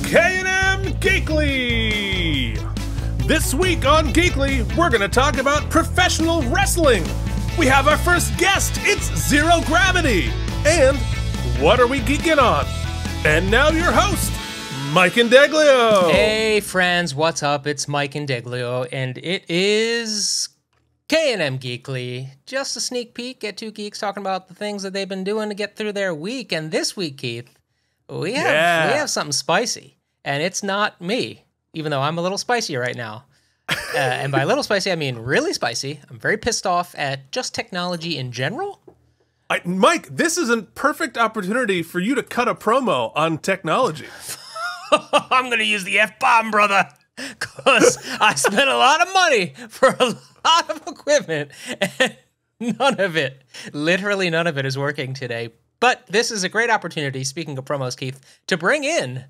K&M Geekly! This week on Geekly, we're going to talk about professional wrestling. We have our first guest, it's Zero Gravity. And what are we geeking on? And now your host, Mike Indeglio. Hey friends, what's up? It's Mike Indeglio, and it is K&M Geekly. Just a sneak peek at two geeks talking about the things that they've been doing to get through their week. And this week, Keith, we have something spicy, and it's not me, even though I'm a little spicy right now. And by little spicy, I mean really spicy. I'm very pissed off at just technology in general. Mike, this is a perfect opportunity for you to cut a promo on technology. I'm going to use the F-bomb, brother, because I spent a lot of money for a lot of equipment, and none of it, literally none of it is working today. But this is a great opportunity, speaking of promos, Keith, to bring in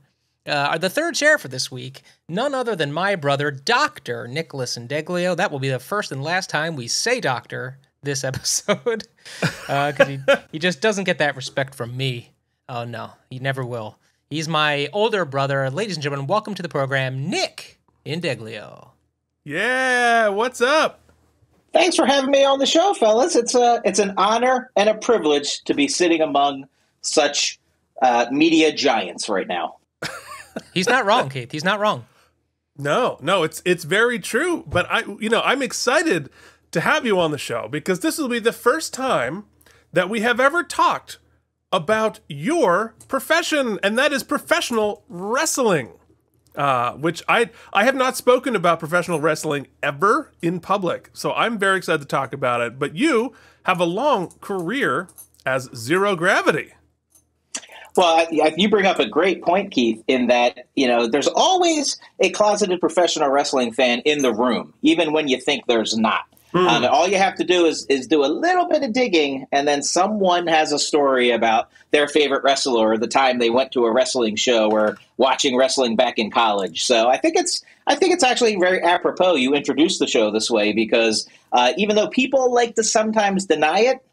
the third chair for this week, none other than my brother, Dr. Nicholas Indeglio. That will be the first and last time we say doctor this episode, because he just doesn't get that respect from me. Oh, no, he never will. He's my older brother. Ladies and gentlemen, welcome to the program, Nick Indeglio. Yeah, what's up? Thanks for having me on the show, fellas. It's an honor and a privilege to be sitting among such media giants right now. He's not wrong, Keith. He's not wrong. No, it's very true. But I'm excited to have you on the show because this will be the first time that we have ever talked about your profession, and that is professional wrestling. Which I have not spoken about professional wrestling ever in public, so I'm very excited to talk about it. But you have a long career as Zero Gravity. Well, you bring up a great point, Keith, in that, there's always a closeted professional wrestling fan in the room, even when you think there's not. All you have to do is do a little bit of digging, and then someone has a story about their favorite wrestler or the time they went to a wrestling show or watching wrestling back in college. So I think it's actually very apropos you introduced the show this way because even though people like to sometimes deny it,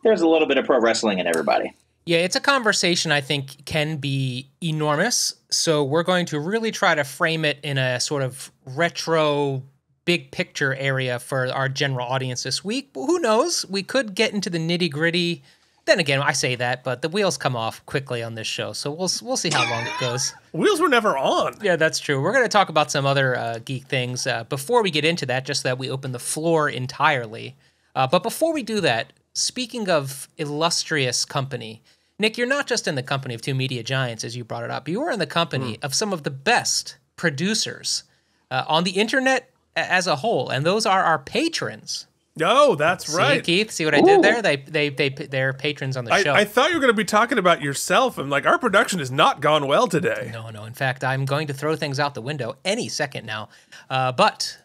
there's a little bit of pro wrestling in everybody. Yeah, it's a conversation I think can be enormous. So we're going to really try to frame it in a sort of retro big picture area for our general audience this week. Who knows? We could get into the nitty gritty. Then again, I say that, but the wheels come off quickly on this show, so we'll see how long it goes. Wheels were never on. Yeah, that's true. We're going to talk about some other geek things before we get into that, just so that we open the floor entirely. But before we do that, speaking of illustrious company, Nick, you're not just in the company of two media giants, as you brought it up. You are in the company of some of the best producers on the internet as a whole, and those are our patrons. Oh, that's right. See, Keith, see what I did there? They're patrons on the show. I thought you were going to be talking about yourself, and our production has not gone well today. No. In fact, I'm going to throw things out the window any second now. But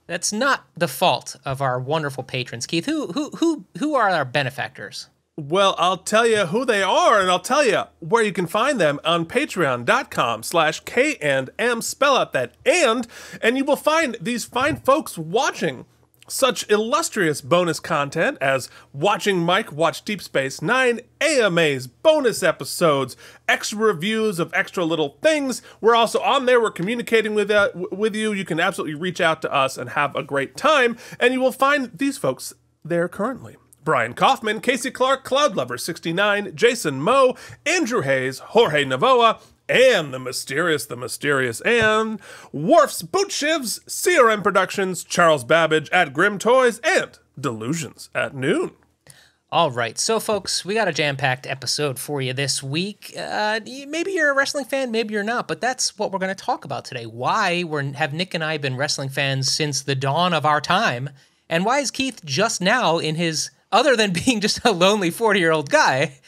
that's not the fault of our wonderful patrons. Keith, who are our benefactors? Well, I'll tell you who they are, and I'll tell you where you can find them on patreon.com/K&M, spell out that and you will find these fine folks watching such illustrious bonus content as watching Mike watch Deep Space Nine, AMAs, bonus episodes, extra reviews of extra little things. We're also on there. We're communicating with you. You can absolutely reach out to us and have a great time, and you will find these folks there currently. Brian Kaufman, Casey Clark, Cloudlover69, Jason Moe, Andrew Hayes, Jorge Navoa, and the mysterious Anne, Worf's Boot Shivs, CRM Productions, Charles Babbage at Grim Toys, and Delusions at Noon. All right, so folks, we got a jam-packed episode for you this week. Maybe you're a wrestling fan, maybe you're not, but that's what we're going to talk about today. Why have Nick and I been wrestling fans since the dawn of our time, and why is Keith just now in his... Other than being just a lonely 40-year-old guy,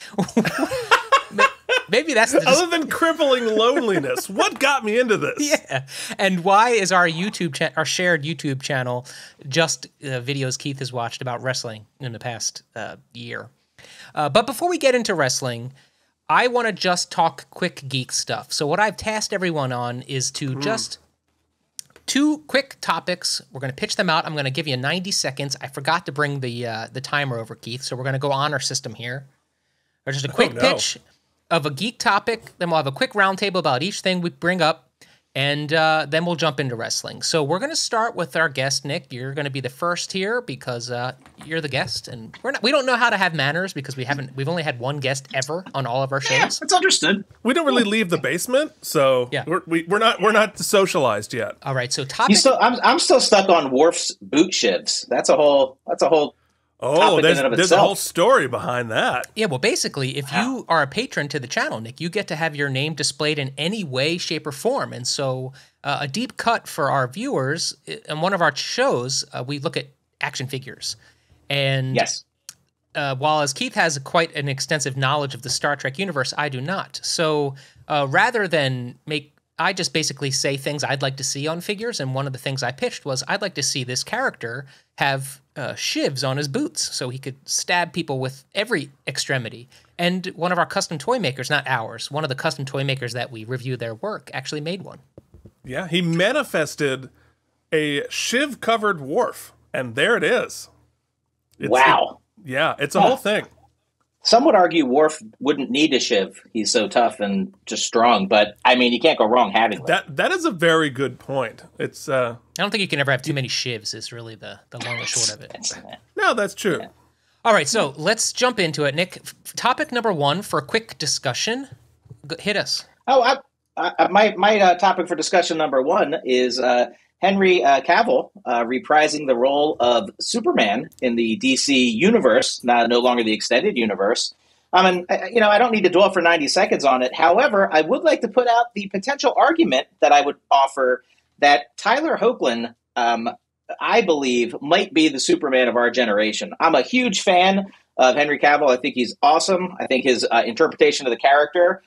maybe that's other than crippling loneliness. What got me into this? Yeah, and why is our our shared YouTube channel just videos Keith has watched about wrestling in the past year? But before we get into wrestling, I want to just talk quick geek stuff. So what I've tasked everyone on is to just two quick topics. We're going to pitch them out. I'm going to give you 90 seconds. I forgot to bring the timer over, Keith, so we're going to go on our system here. Or just a quick pitch, of a geek topic. Then we'll have a quick roundtable about each thing we bring up. And then we'll jump into wrestling. So we're going to start with our guest, Nick. You're going to be the first here because you're the guest, and we don't know how to have manners because we've only had one guest ever on all of our shows. Yeah, it's understood. We don't really leave the basement, so yeah. we're not socialized yet. All right, so topic. I'm still stuck on Worf's boot shivs. That's a whole. Oh, there's a whole story behind that. Yeah, well, basically, if you are a patron to the channel, Nick, you get to have your name displayed in any way, shape, or form. And so a deep cut for our viewers, in one of our shows, we look at action figures. And yes. While as Keith has quite an extensive knowledge of the Star Trek universe, I do not. So rather than I just basically say things I'd like to see on figures, and one of the things I pitched was I'd like to see this character have shivs on his boots so he could stab people with every extremity. And one of our custom toy makers, not ours, one of the custom toy makers that we review their work actually made one. Yeah, he manifested a shiv-covered Worf, and there it is. Wow. It's a whole thing. Some would argue Worf wouldn't need a shiv. He's so tough and just strong. But, I mean, you can't go wrong having one. That is a very good point. It's I don't think you can ever have too many shivs is really the long and short of it. No, that's true. Yeah. All right, so let's jump into it. Nick, topic number 1 for a quick discussion. Hit us. Oh, my topic for discussion number 1 is Henry Cavill reprising the role of Superman in the DC universe, no longer the extended universe. I mean, I don't need to dwell for 90 seconds on it. However, I would like to put out the potential argument that I would offer that Tyler Hoechlin, I believe, might be the Superman of our generation. I'm a huge fan of Henry Cavill. I think he's awesome. I think his interpretation of the character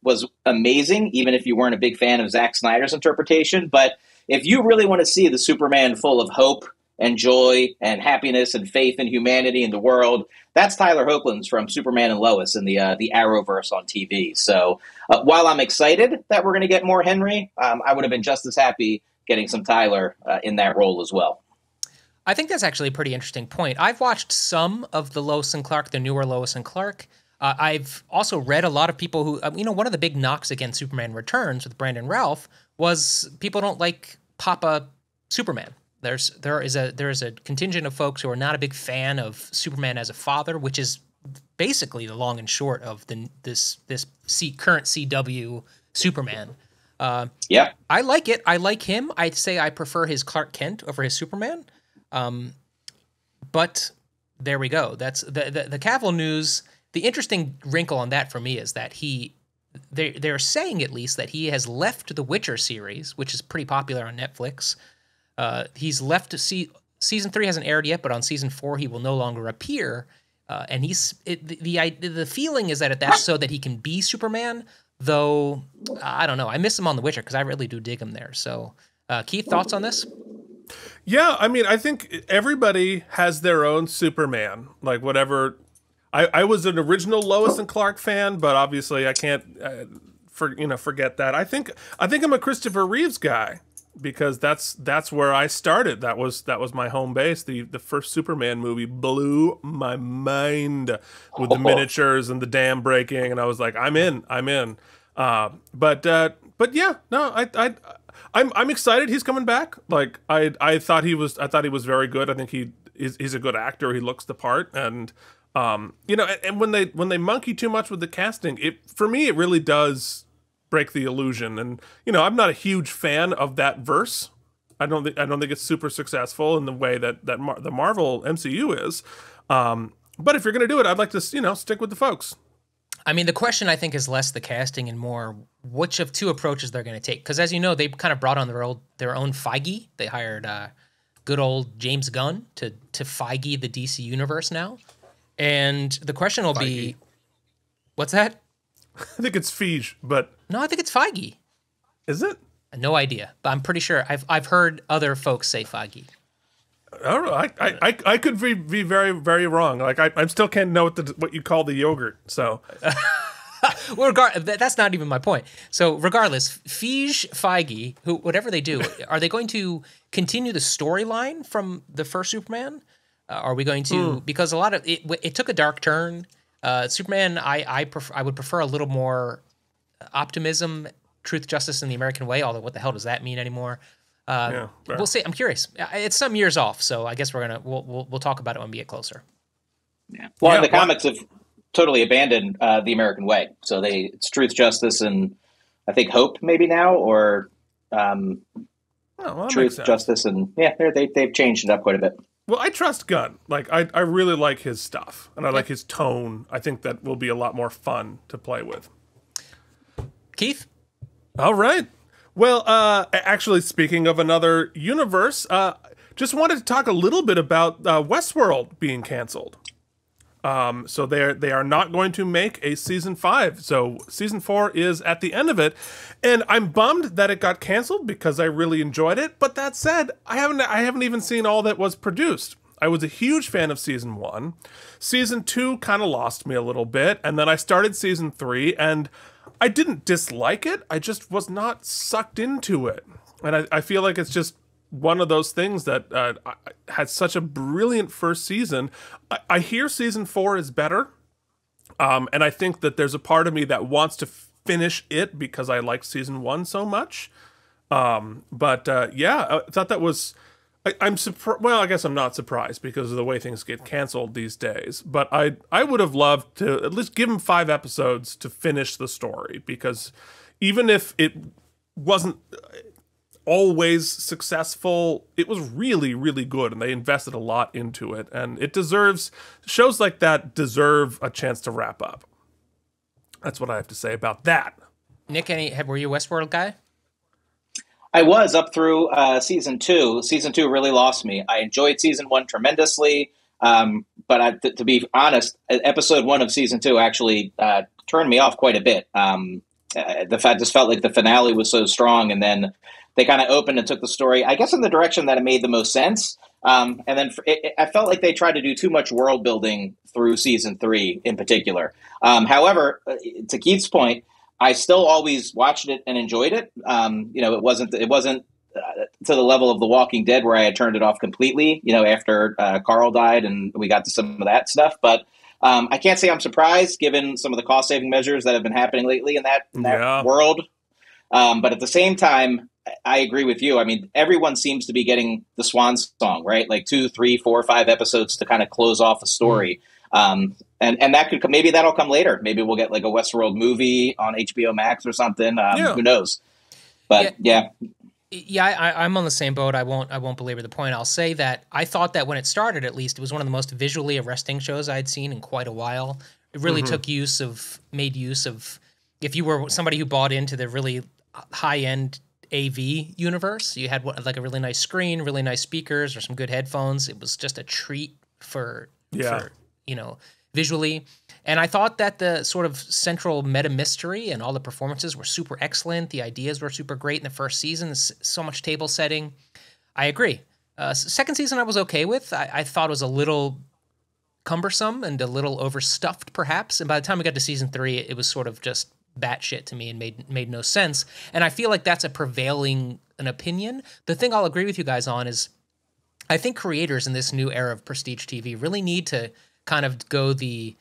was amazing, even if you weren't a big fan of Zack Snyder's interpretation. But if you really want to see the Superman full of hope and joy and happiness and faith in humanity and the world, that's Tyler Hoechlin's from Superman and Lois in the Arrowverse on TV. So while I'm excited that we're going to get more Henry, I would have been just as happy getting some Tyler in that role as well. I think that's actually a pretty interesting point. I've watched some of the Lois and Clark, the newer Lois and Clark. I've also read a lot of people who, one of the big knocks against Superman Returns with Brandon Routh was people don't like Papa Superman. There is a contingent of folks who are not a big fan of Superman as a father, which is basically the long and short of this current CW Superman. Yeah, I like it. I like him. I'd say I prefer his Clark Kent over his Superman. But there we go. That's the Cavill news. The interesting wrinkle on that for me is that they're saying at least that he has left the Witcher series, which is pretty popular on Netflix. He's left season 3 hasn't aired yet, but on season 4 he will no longer appear. And the feeling is that that's so that he can be Superman. Though I don't know, I miss him on The Witcher because I really do dig him there. So, Keith, thoughts on this? Yeah, I mean, I think everybody has their own Superman, like whatever. I was an original Lois and Clark fan, but obviously I can't forget that. I think I'm a Christopher Reeves guy because that's where I started. That was my home base. The first Superman movie blew my mind with the miniatures and the dam breaking, and I was like, I'm in. But yeah, no, I'm excited he's coming back. Like I thought he was very good. I think he's a good actor. He looks the part, and and when they monkey too much with the casting, for me it really does break the illusion. And I'm not a huge fan of that verse. I don't think it's super successful in the way that the Marvel MCU is. But if you're gonna do it, I'd like to stick with the folks. I mean, the question I think is less the casting and more which of two approaches they're going to take. Because as you know, they kind of brought on their own Feige. They hired good old James Gunn to Feige the DC universe now. And the question will be, what's that? I think it's Feige, but no, I think it's Feige. Is it? No idea, but I'm pretty sure I've heard other folks say Feige. I don't know. I could be very, very wrong. Like I still can't know what you call the yogurt. So, well, that's not even my point. So, regardless, Feige, whatever they do, are they going to continue the storyline from the first Superman? Are we going to because a lot of it took a dark turn. Superman, I would prefer a little more optimism, truth, justice, and the American way. Although, what the hell does that mean anymore? We'll see. I'm curious. It's some years off, so I guess we'll talk about it when we get closer. Yeah. Well, the comics have totally abandoned the American way, so it's truth, justice, and I think hope maybe now, or truth, justice, and they've changed it up quite a bit. Well, I trust Gunn. Like, I really like his stuff, and I like his tone. I think that will be a lot more fun to play with. Keith? All right. Well, actually, speaking of another universe, just wanted to talk a little bit about Westworld being canceled. So they are not going to make a season 5. So season 4 is at the end of it, and I'm bummed that it got canceled because I really enjoyed it. But that said, I haven't even seen all that was produced. I was a huge fan of season 1. Season 2 kind of lost me a little bit, and then I started season 3, and I didn't dislike it. I just was not sucked into it, and I feel like it's just one of those things that had such a brilliant first season. I hear season 4 is better, and I think that there's a part of me that wants to finish it because I like season 1 so much. I thought that was. I'm surprised. Well, I guess I'm not surprised because of the way things get canceled these days. But I would have loved to at least give them 5 episodes to finish the story, because even if it wasn't always successful, it was really, really good, and they invested a lot into it, and it deserves, shows like that deserve a chance to wrap up. That's what I have to say about that. Nick, were you a Westworld guy? I was up through season 2. Season 2 really lost me. I enjoyed season 1 tremendously, but to be honest, episode 1 of season 2 actually turned me off quite a bit. Just felt like the finale was so strong, and then they kind of opened and took the story, I guess, in the direction that it made the most sense. And then I felt like they tried to do too much world building through season 3 in particular. However, to Keith's point, I still always watched it and enjoyed it. It wasn't to the level of The Walking Dead where I had turned it off completely, after Carl died and we got to some of that stuff. But I can't say I'm surprised given some of the cost saving measures that have been happening lately in that world. But at the same time, I agree with you. I mean, everyone seems to be getting the swan song, right? Like 2, 3, 4, 5 episodes to kind of close off a story. And that could maybe that'll come later. Maybe we'll get like a Westworld movie on HBO Max or something. Who knows? But I'm on the same boat. I won't belabor the point. I'll say that I thought that when it started, at least, it was one of the most visually arresting shows I'd seen in quite a while. It really made use of, if you were somebody who bought into the really high-end AV universe, you had like a really nice screen, really nice speakers, or some good headphones. It was just a treat for visually. And I thought that the sort of central meta mystery and all the performances were super excellent. The ideas were super great in the first season. So much table setting. I agree. Second season I was okay with. I thought it was a little cumbersome and a little overstuffed, perhaps. And by the time we got to season 3, it was sort of just batshit to me and made no sense. And I feel like that's a prevailing an opinion. The thing I'll agree with you guys on is I think creators in this new era of prestige TV really need to kind of go the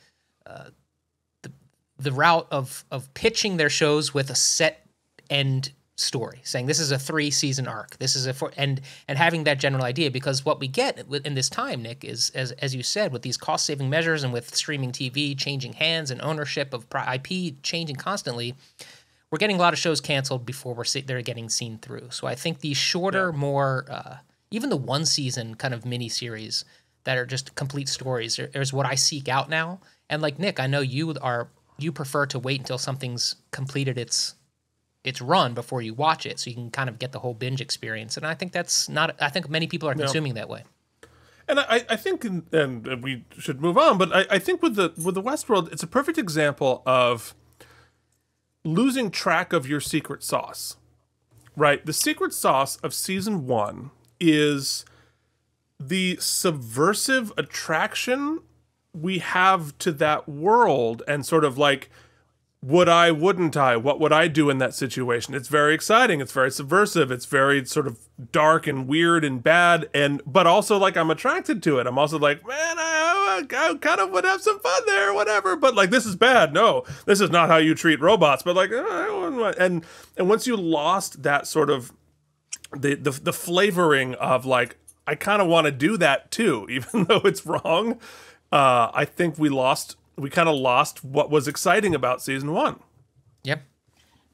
route of pitching their shows with a set end story, saying this is a 3-season arc, this is and having that general idea, because what we get in this time, Nick, is as you said, with these cost saving measures and with streaming TV changing hands and ownership of IP changing constantly, we're getting a lot of shows canceled before they're getting seen through. So I think these shorter, more even the 1-season kind of mini series that are just complete stories is what I seek out now. And like Nick, I know you prefer to wait until something's completed its run before you watch it, so you can kind of get the whole binge experience. And I think I think many people are consuming that way. And I think, and we should move on, but I think with the Westworld, it's a perfect example of losing track of your secret sauce, right? The secret sauce of season 1 is the subversive attraction we have to that world, and sort of like would I, wouldn't I? What would I do in that situation? It's very exciting. It's very subversive. It's very sort of dark and weird and bad. But also, like, I'm attracted to it. I'm also like, man, I kind of would have some fun there, whatever. But like, this is bad. No, this is not how you treat robots. But like, and once you lost that sort of the flavoring of like, I kind of want to do that too, even though it's wrong. I think we kind of lost what was exciting about season 1. Yep.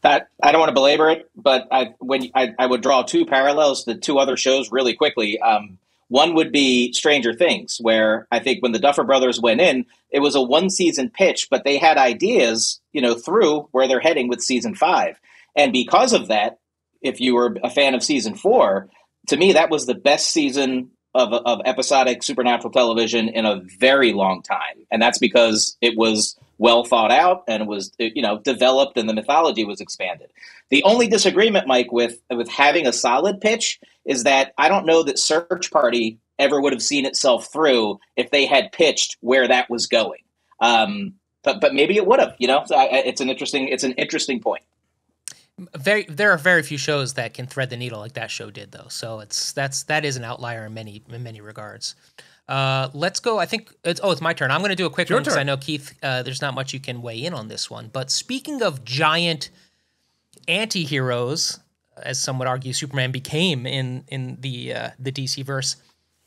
That I don't want to belabor it, but I would draw two parallels to two other shows really quickly. One would be Stranger Things, where I think when the Duffer Brothers went in, it was a 1-season pitch, but they had ideas, through where they're heading with season 5. And because of that, if you were a fan of season 4, to me, that was the best season of episodic supernatural television in a very long time. And that's because it was well thought out and it was, developed and the mythology was expanded. The only disagreement, Mike, with having a solid pitch is that I don't know that Search Party ever would have seen itself through if they had pitched where that was going. But maybe it would have, it's an interesting point. There are very few shows that can thread the needle like that show did, though. So that is an outlier in many regards. Let's go. I think it's my turn. I'm going to do a quick one because I know, Keith, there's not much you can weigh in on this one. But speaking of giant anti-heroes, as some would argue Superman became in the DC verse,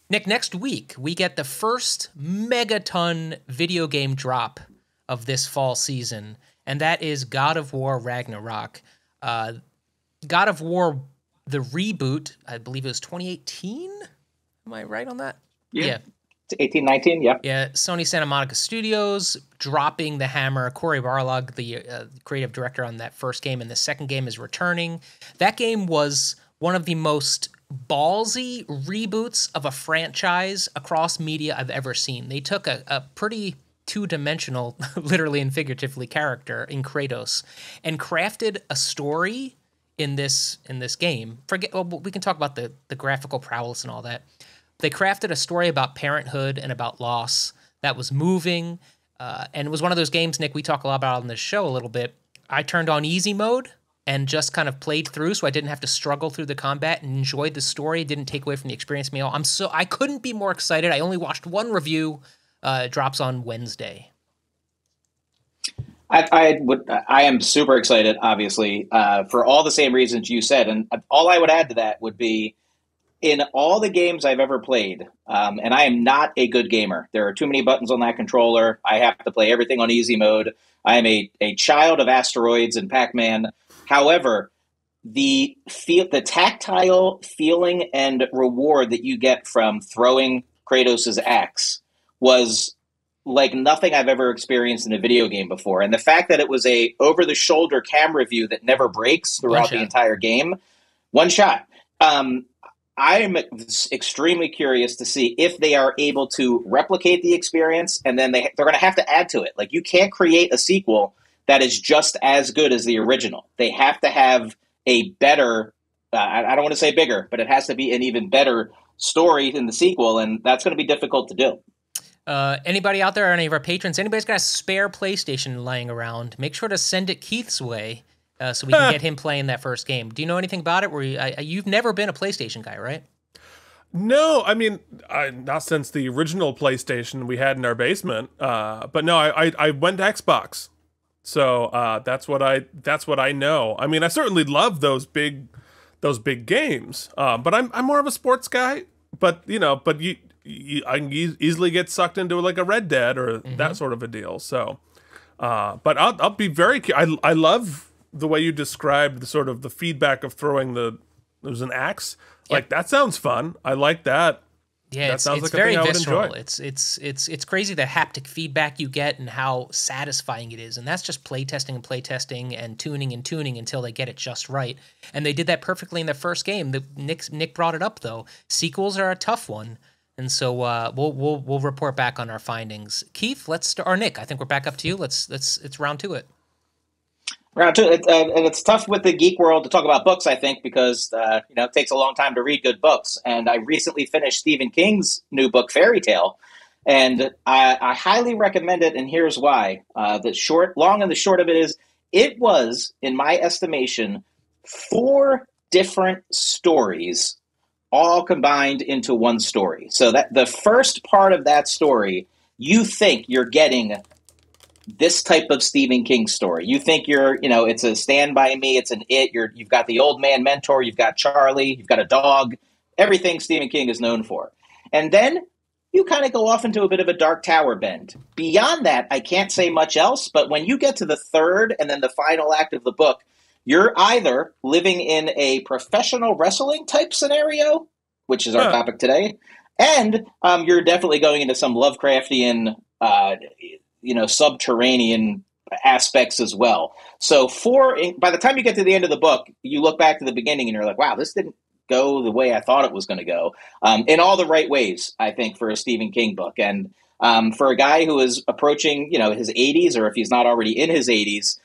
Nick, next week we get the first megaton video game drop of this fall season, and that is God of War Ragnarok. God of War, the reboot, I believe it was 2018. Am I right on that? Yeah. 18, 19, yeah. Yeah, Sony Santa Monica Studios dropping the hammer. Cory Barlog, the creative director on that first game, and the second game is returning. That game was one of the most ballsy reboots of a franchise across media I've ever seen. They took a pretty two-dimensional, literally and figuratively, character in Kratos and crafted a story in this game. We can talk about the graphical prowess and all that. They crafted a story about parenthood and about loss that was moving, and it was one of those games, Nick, we talk a lot about on this show a little bit. I turned on easy mode and just kind of played through so I didn't have to struggle through the combat and enjoyed the story. It didn't take away from the experience meal. I couldn't be more excited. I only watched one review. It drops on Wednesday. I am super excited, obviously, for all the same reasons you said. And all I would add to that would be, in all the games I've ever played, and I am not a good gamer. There are too many buttons on that controller. I have to play everything on easy mode. I am a child of asteroids and Pac-Man. However, the tactile feeling and reward that you get from throwing Kratos' axe was like nothing I've ever experienced in a video game before. And the fact that it was a over-the-shoulder camera view that never breaks throughout the entire game, one shot. I'm extremely curious to see if they are able to replicate the experience, and then they're going to have to add to it. Like, you can't create a sequel that is just as good as the original. They have to have a better, I don't want to say bigger, but it has to be an even better story in the sequel, and that's going to be difficult to do. Anybody out there, any of our patrons, anybody's got a spare PlayStation lying around, make sure to send it Keith's way so we can get him playing that first game. Do you know anything about it? You've never been a PlayStation guy, right? No, I mean, not since the original PlayStation we had in our basement. But no, I went to Xbox, so that's what I know. I mean, I certainly love those big games, but I'm more of a sports guy. But I can easily get sucked into like a Red Dead or that sort of a deal. So, but I'll be very. I love the way you described the sort of the feedback of throwing there's an axe. Yep. Like, that sounds fun. I like that. Yeah, that sounds it's like very a thing visceral. I would enjoy. It's crazy the haptic feedback you get and how satisfying it is. And that's just playtesting and tuning until they get it just right. And they did that perfectly in their first game. Nick brought it up though. Sequels are a tough one. And so we'll report back on our findings. Keith, let's start. Or Nick, I think we're back up to you. It's round to it. Round two, and it's tough with the geek world to talk about books, I think, because it takes a long time to read good books. And I recently finished Stephen King's new book, Fairy Tale, and I highly recommend it. And here's why: long and the short of it is, it was, in my estimation, 4 different stories all combined into one story. So that the first part of that story, you think you're getting this type of Stephen King story. You think it's a Stand By Me, it's an It. You've got the old man mentor, you've got Charlie, you've got a dog, everything Stephen King is known for. And then you kind of go off into a bit of a Dark Tower bend. Beyond that, I can't say much else, but when you get to the third and then the final act of the book, you're either living in a professional wrestling type scenario, which is our topic today, and you're definitely going into some Lovecraftian, subterranean aspects as well. So by the time you get to the end of the book, you look back to the beginning and you're like, wow, this didn't go the way I thought it was going to go, in all the right ways, I think, for a Stephen King book. And for a guy who is approaching, his 80s, or if he's not already in his 80s,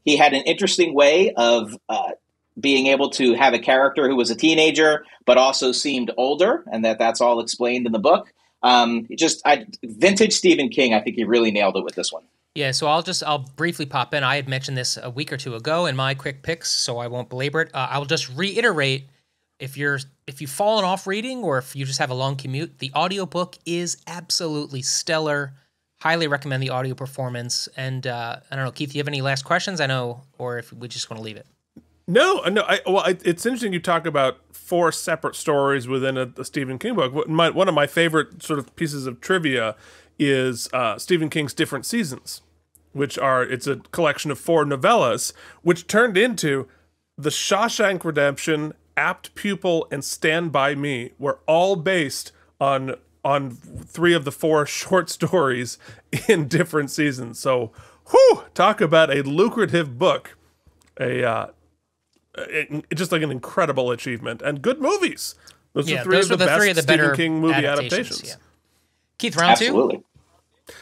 he had an interesting way of being able to have a character who was a teenager, but also seemed older, and that's all explained in the book. Vintage Stephen King, I think he really nailed it with this one. Yeah, so I'll briefly pop in. I had mentioned this a week or two ago in my quick picks, so I won't belabor it. I'll just reiterate, if you've fallen off reading or if you just have a long commute, the audiobook is absolutely stellar. Highly recommend the audio performance. And I don't know, Keith, do you have any last questions? I know, or if we just want to leave it. No. It's interesting you talk about 4 separate stories within a Stephen King book. One of my favorite sort of pieces of trivia is Stephen King's Different Seasons, it's a collection of 4 novellas, which turned into The Shawshank Redemption, Apt Pupil, and Stand By Me, were all based on 3 of the 4 short stories in Different Seasons. So, talk about a lucrative book. Just like an incredible achievement, and good movies. Those are 3 of the best Stephen King movie adaptations. Yeah. Keith, round 2? Absolutely.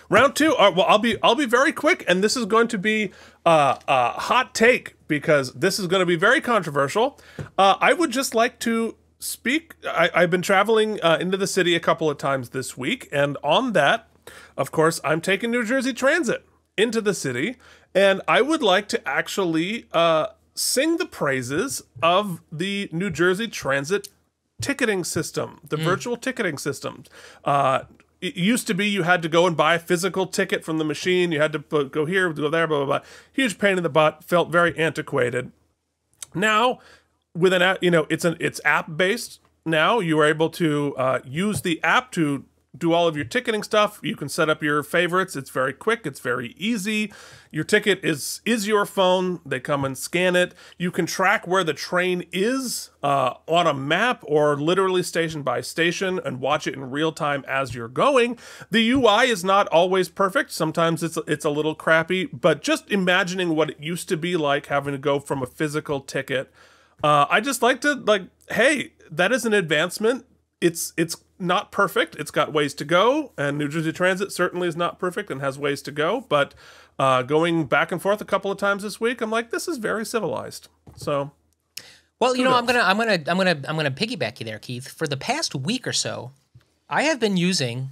Round 2. Well, I'll be very quick, and this is going to be a hot take because this is going to be very controversial. I would just like to speak. I've been traveling into the city a couple of times this week, and on that, of course, I'm taking New Jersey Transit into the city, and I would like to actually sing the praises of the New Jersey Transit ticketing system, the virtual ticketing system. It used to be you had to go and buy a physical ticket from the machine. You had to go here, go there, blah, blah, blah. Huge pain in the butt. Felt very antiquated. Now, with an app, it's app-based now. You are able to use the app to do all of your ticketing stuff. You can set up your favorites. It's very quick. It's very easy. Your ticket is your phone. They come and scan it. You can track where the train is on a map or literally station by station and watch it in real time as you're going. The UI is not always perfect. Sometimes it's a little crappy, but just imagining what it used to be like having to go from a physical ticket. I just like to hey, that is an advancement. It's not perfect. It's got ways to go, and New Jersey Transit certainly is not perfect and has ways to go. But going back and forth a couple of times this week, I'm like, this is very civilized. So, well, I'm gonna piggyback you there, Keith. For the past week or so, I have been using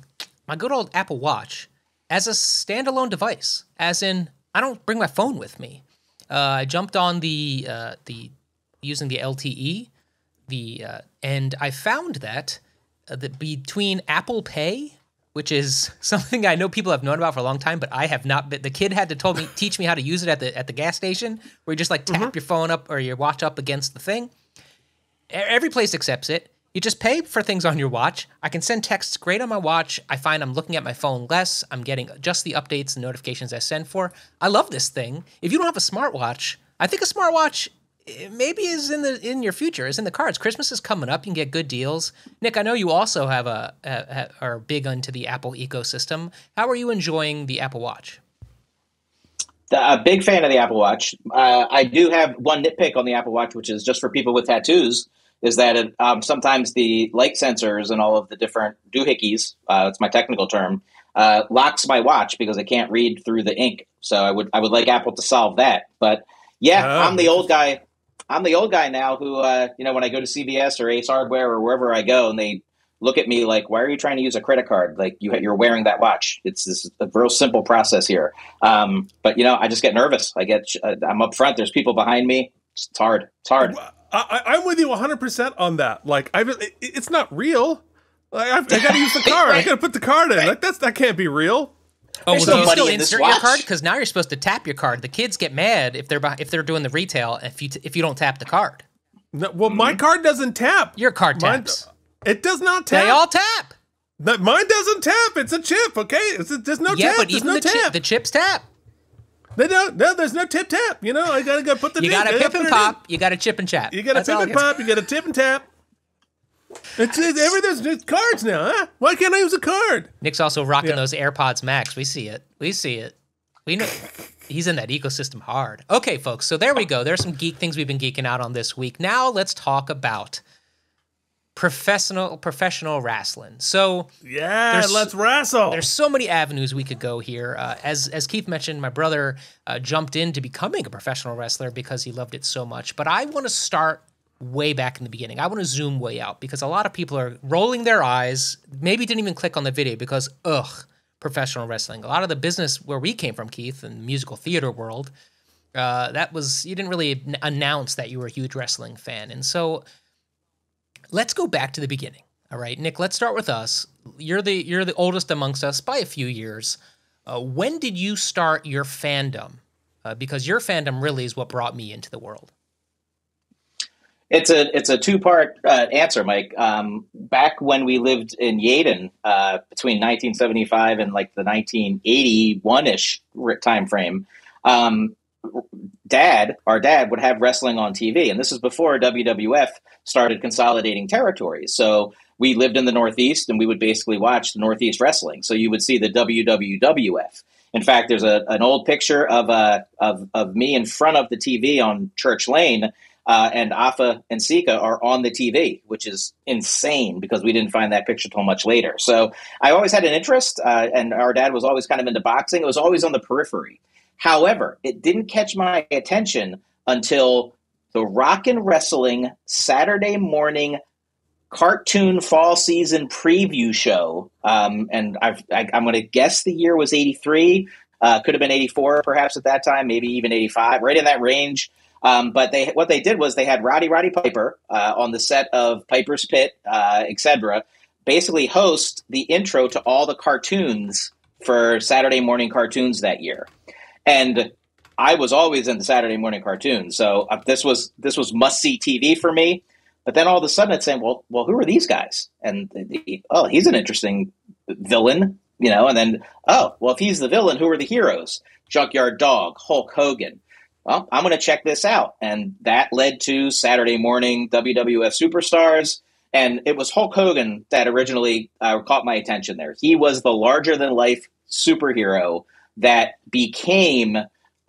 my good old Apple Watch as a standalone device. As in, I don't bring my phone with me. I jumped on the using the LTE, and I found that between Apple Pay, which is something I know people have known about for a long time, but I have not. The kid had to teach me how to use it at the gas station, where you just tap your phone up or your watch up against the thing. Every place accepts it. You just pay for things on your watch. I can send texts great on my watch. I find I'm looking at my phone less. I'm getting just the updates and notifications I send for. I love this thing. If you don't have a smartwatch, I think a smartwatch maybe is in your future, is in the cards. Christmas is coming up. You can get good deals. Nick, I know you also are big into the Apple ecosystem. How are you enjoying the Apple Watch? A big fan of the Apple Watch. I do have one nitpick on the Apple Watch, which is just for people with tattoos, is that sometimes the light sensors and all of the different doohickeys, that's my technical term, locks my watch because I can't read through the ink. So I would like Apple to solve that. But yeah, I'm the old guy. I'm the old guy now who, when I go to CVS or Ace Hardware or wherever I go and they look at me like, why are you trying to use a credit card? Like you're wearing that watch. It's this a real simple process here. But I just get nervous. I'm up front. There's people behind me. It's hard. It's hard. I'm with you 100% on that. Like, it's not real. Like, I got to use the card. I got to put the card in. Like, that can't be real. Oh, well, no do you money still in this insert your watch. card? Because now you're supposed to tap your card. The kids get mad if they're doing the retail if you don't tap the card. No, well, my card doesn't tap. Your card taps. It does not tap. They all tap. Mine doesn't tap. It's a chip, okay? There's no tap. But There's even no tap. the chips tap. They don't. No, there's no tip tap. I gotta put the. You got to pip and pop. You got to chip and chat. You gotta pip and pop. You gotta tip and tap. There's cards now, huh? Why can't I use a card? Nick's also rocking those AirPods Max. We see it. We know he's in that ecosystem hard. Okay, folks. So there we go. There's some geek things we've been geeking out on this week. Now let's talk about professional wrestling. So let's wrestle. There's so many avenues we could go here. As Keith mentioned, my brother jumped into becoming a professional wrestler because he loved it so much. But I want to start way back in the beginning. I want to zoom way out because a lot of people are rolling their eyes, maybe didn't even click on the video because, professional wrestling. A lot of the business where we came from, Keith, in the musical theater world, you didn't really announce that you were a huge wrestling fan. And so let's go back to the beginning. All right, Nick, let's start with us. You're the oldest amongst us by a few years. When did you start your fandom? Because your fandom really is what brought me into the world. It's a two-part answer, Mike. Back when we lived in Yeadon, between 1975 and like the 1981-ish time frame, our dad would have wrestling on TV, and this is before WWF started consolidating territories. So we lived in the Northeast, and we would basically watch the Northeast wrestling. So you would see the WWF. In fact, there's an old picture of me in front of the TV on Church Lane. And Afa and Sika are on the TV, which is insane because we didn't find that picture till much later. So I always had an interest, and our dad was always kind of into boxing. It was always on the periphery. However, it didn't catch my attention until the Rock and Wrestling Saturday morning cartoon fall season preview show. And I'm going to guess the year was 83. Could have been 84 perhaps at that time, maybe even 85, right in that range. But what they did was they had Roddy Piper on the set of Piper's Pit, etc., basically host the intro to all the cartoons for Saturday morning cartoons that year. And I was always in the Saturday morning cartoons, so this was must-see TV for me. But then all of a sudden it's saying, well, who are these guys? And he's an interesting villain, and then, if he's the villain, who are the heroes? Junkyard Dog, Hulk Hogan. Well, I'm going to check this out. And that led to Saturday morning WWF Superstars. And it was Hulk Hogan that originally caught my attention there. He was the larger-than-life superhero that became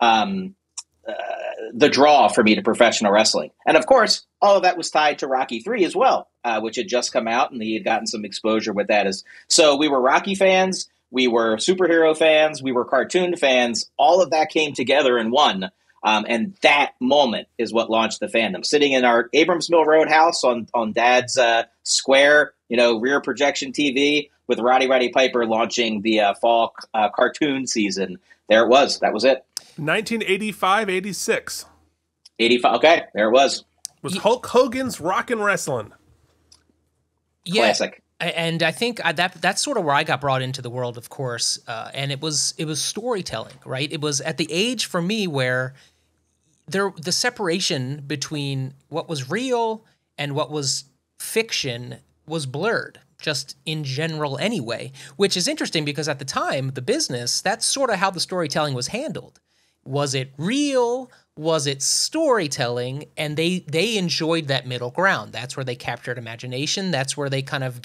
the draw for me to professional wrestling. And, of course, all of that was tied to Rocky III as well, which had just come out, and he had gotten some exposure with that. So we were Rocky fans, we were superhero fans, we were cartoon fans. All of that came together in one. And that moment is what launched the fandom. Sitting in our Abrams Mill Road house on Dad's square, rear projection TV with Roddy Piper launching the fall cartoon season. There it was. That was it. 1985, 86. 85. Okay, there it was. Was Hulk Hogan's Rockin' Wrestling. Yeah. Classic. And I think that's sort of where I got brought into the world, of course. And it was storytelling, right? It was at the age for me where the separation between what was real and what was fiction was blurred, just in general anyway, which is interesting because at the time, the business, that's sort of how the storytelling was handled. Was it real? Was it storytelling? And they enjoyed that middle ground. That's where they captured imagination. That's where they kind of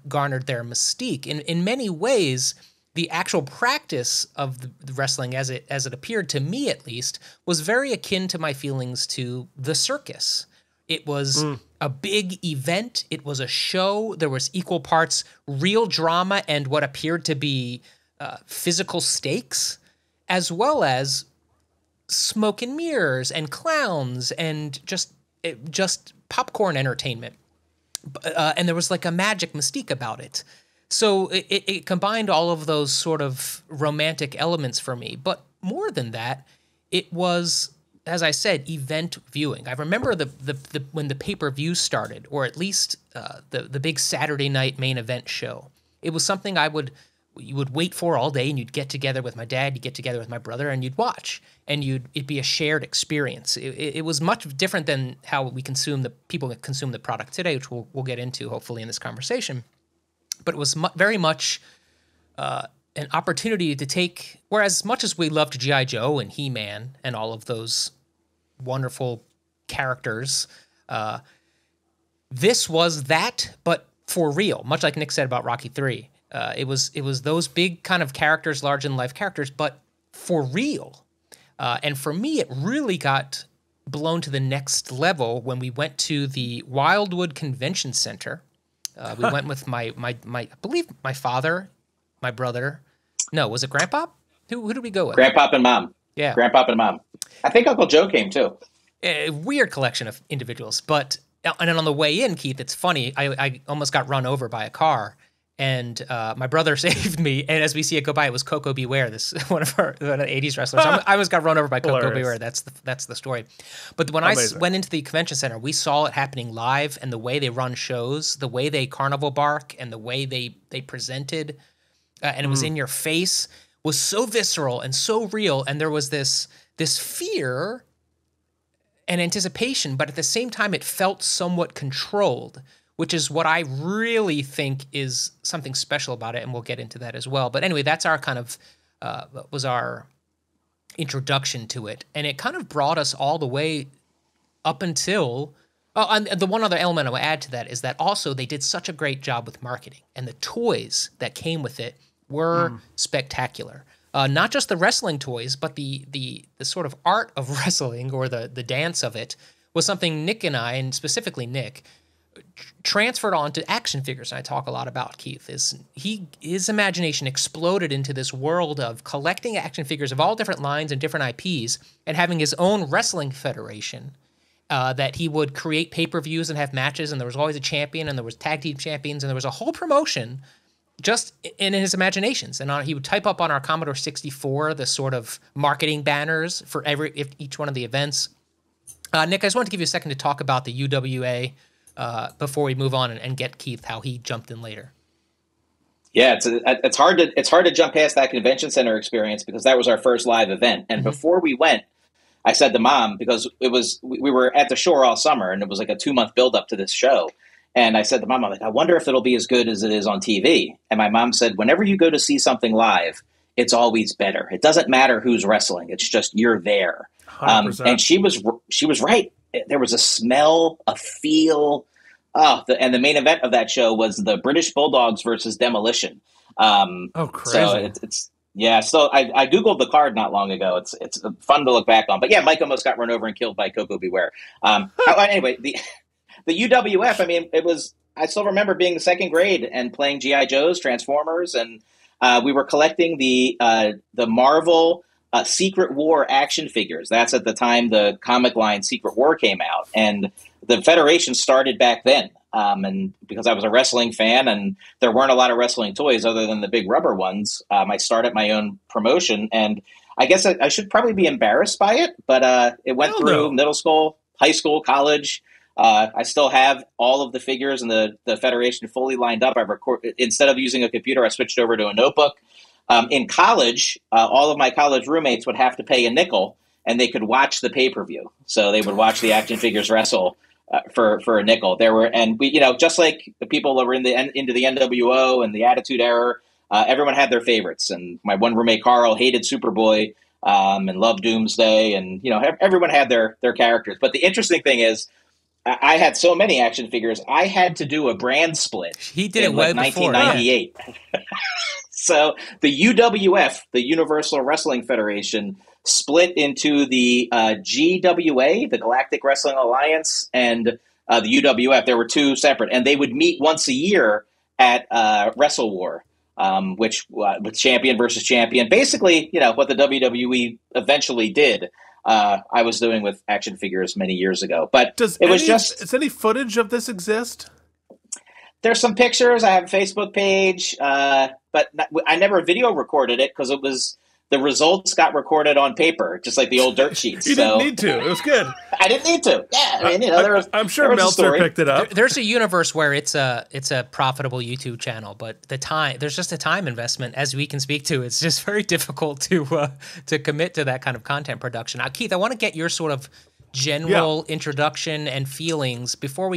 garnered their mystique. In many ways, the actual practice of the wrestling, as it appeared to me at least, was very akin to my feelings to the circus. It was a big event. It was a show. There was equal parts real drama and what appeared to be physical stakes, as well as smoke and mirrors and clowns and just popcorn entertainment. and there was like a magic mystique about it. So it combined all of those sort of romantic elements for me. But more than that, it was, as I said, event viewing. I remember the when the pay-per-view started, or at least the big Saturday night main event show. It was something you would wait for all day, and you'd get together with my dad, you'd get together with my brother, and you'd watch, and it'd be a shared experience. It was much different than how people consume the product today, which we'll get into hopefully in this conversation. But it was very much an opportunity to take, whereas much as we loved G.I. Joe and He-Man and all of those wonderful characters, this was that, but for real, much like Nick said about Rocky III. It was those big kind of characters, large-in-life characters, but for real. And for me, it really got blown to the next level when we went to the Wildwood Convention Center. We went with my I believe my father, my brother. No, was it Grandpa? Who did we go with? Grandpa and Mom. Yeah. Grandpa and Mom. I think Uncle Joe came too. A weird collection of individuals. But, and then on the way in, Keith, it's funny, I almost got run over by a car. And my brother saved me. And as we see it go by, it was Coco Beware, one of the 80s wrestlers. I almost got run over by Coco Beware. That's the story. But when I went into the convention center, we saw it happening live, and the way they run shows, the way they carnival bark, and the way they presented, and it was in your face, was so visceral and so real. And there was this fear and anticipation, but at the same time, it felt somewhat controlled, which is what I really think is something special about it, and we'll get into that as well. But anyway, that's our kind of was our introduction to it, and it kind of brought us all the way up until. Oh, and the one other element I will add to that is that also they did such a great job with marketing, and the toys that came with it were spectacular. Not just the wrestling toys, but the sort of art of wrestling, or the dance of it, was something Nick and I, and specifically Nick, transferred onto action figures. And I talk a lot about Keith. His imagination exploded into this world of collecting action figures of all different lines and different IPs, and having his own wrestling federation that he would create pay-per-views and have matches, and there was always a champion, and there was tag team champions, and there was a whole promotion just in his imaginations. And he would type up on our Commodore 64 the sort of marketing banners for each one of the events. Nick, I just wanted to give you a second to talk about the UWA before we move on and get Keith how he jumped in later. Yeah, it's hard to jump past that convention center experience, because that was our first live event. And before we went, I said to Mom, because we were at the shore all summer, and it was like a 2-month build up to this show. And I said to Mom, I'm like, I wonder if it'll be as good as it is on TV. And my mom said, whenever you go to see something live, it's always better. It doesn't matter who's wrestling. It's just you're there. And she was right. There was a smell, a feel. And the main event of that show was the British Bulldogs versus Demolition. Crazy. So yeah. So I Googled the card not long ago. It's fun to look back on. But yeah, Mike almost got run over and killed by Coco Beware. Anyway, the UWF, I mean, I still remember being in second grade and playing G.I. Joes, Transformers, and we were collecting the Marvel Secret War action figures. That's at the time the comic line Secret War came out. And the Federation started back then. And because I was a wrestling fan and there weren't a lot of wrestling toys other than the big rubber ones, I started my own promotion. And I guess I should probably be embarrassed by it, but it went through middle school, high school, college. I still have all of the figures and the Federation fully lined up. Instead of using a computer, I switched over to a notebook. In college, all of my college roommates would have to pay a nickel, and they could watch the pay-per-view. So they would watch the action figures wrestle for a nickel. Just like the people that were into the NWO and the Attitude Era, everyone had their favorites. And my one roommate Carl hated Superboy and loved Doomsday, and everyone had their characters. But the interesting thing is, I had so many action figures, I had to do a brand split. He did it way before 1998. Yeah. So the UWF, the Universal Wrestling Federation, split into the GWA, the Galactic Wrestling Alliance, and the UWF. There were two separate, and they would meet once a year at Wrestle War, which with champion versus champion. Basically, what the WWE eventually did. I was doing with action figures many years ago, but does any footage of this exist? There's some pictures. I have a Facebook page, but I never video recorded it because the results got recorded on paper, just like the old dirt sheets. You didn't need to. It was good. I didn't need to. Yeah, I mean, I'm sure Meltzer picked it up. There's a universe where it's a profitable YouTube channel, but there's just a time investment, as we can speak to. It's just very difficult to commit to that kind of content production. Now, Keith, I want to get your sort of general introduction and feelings before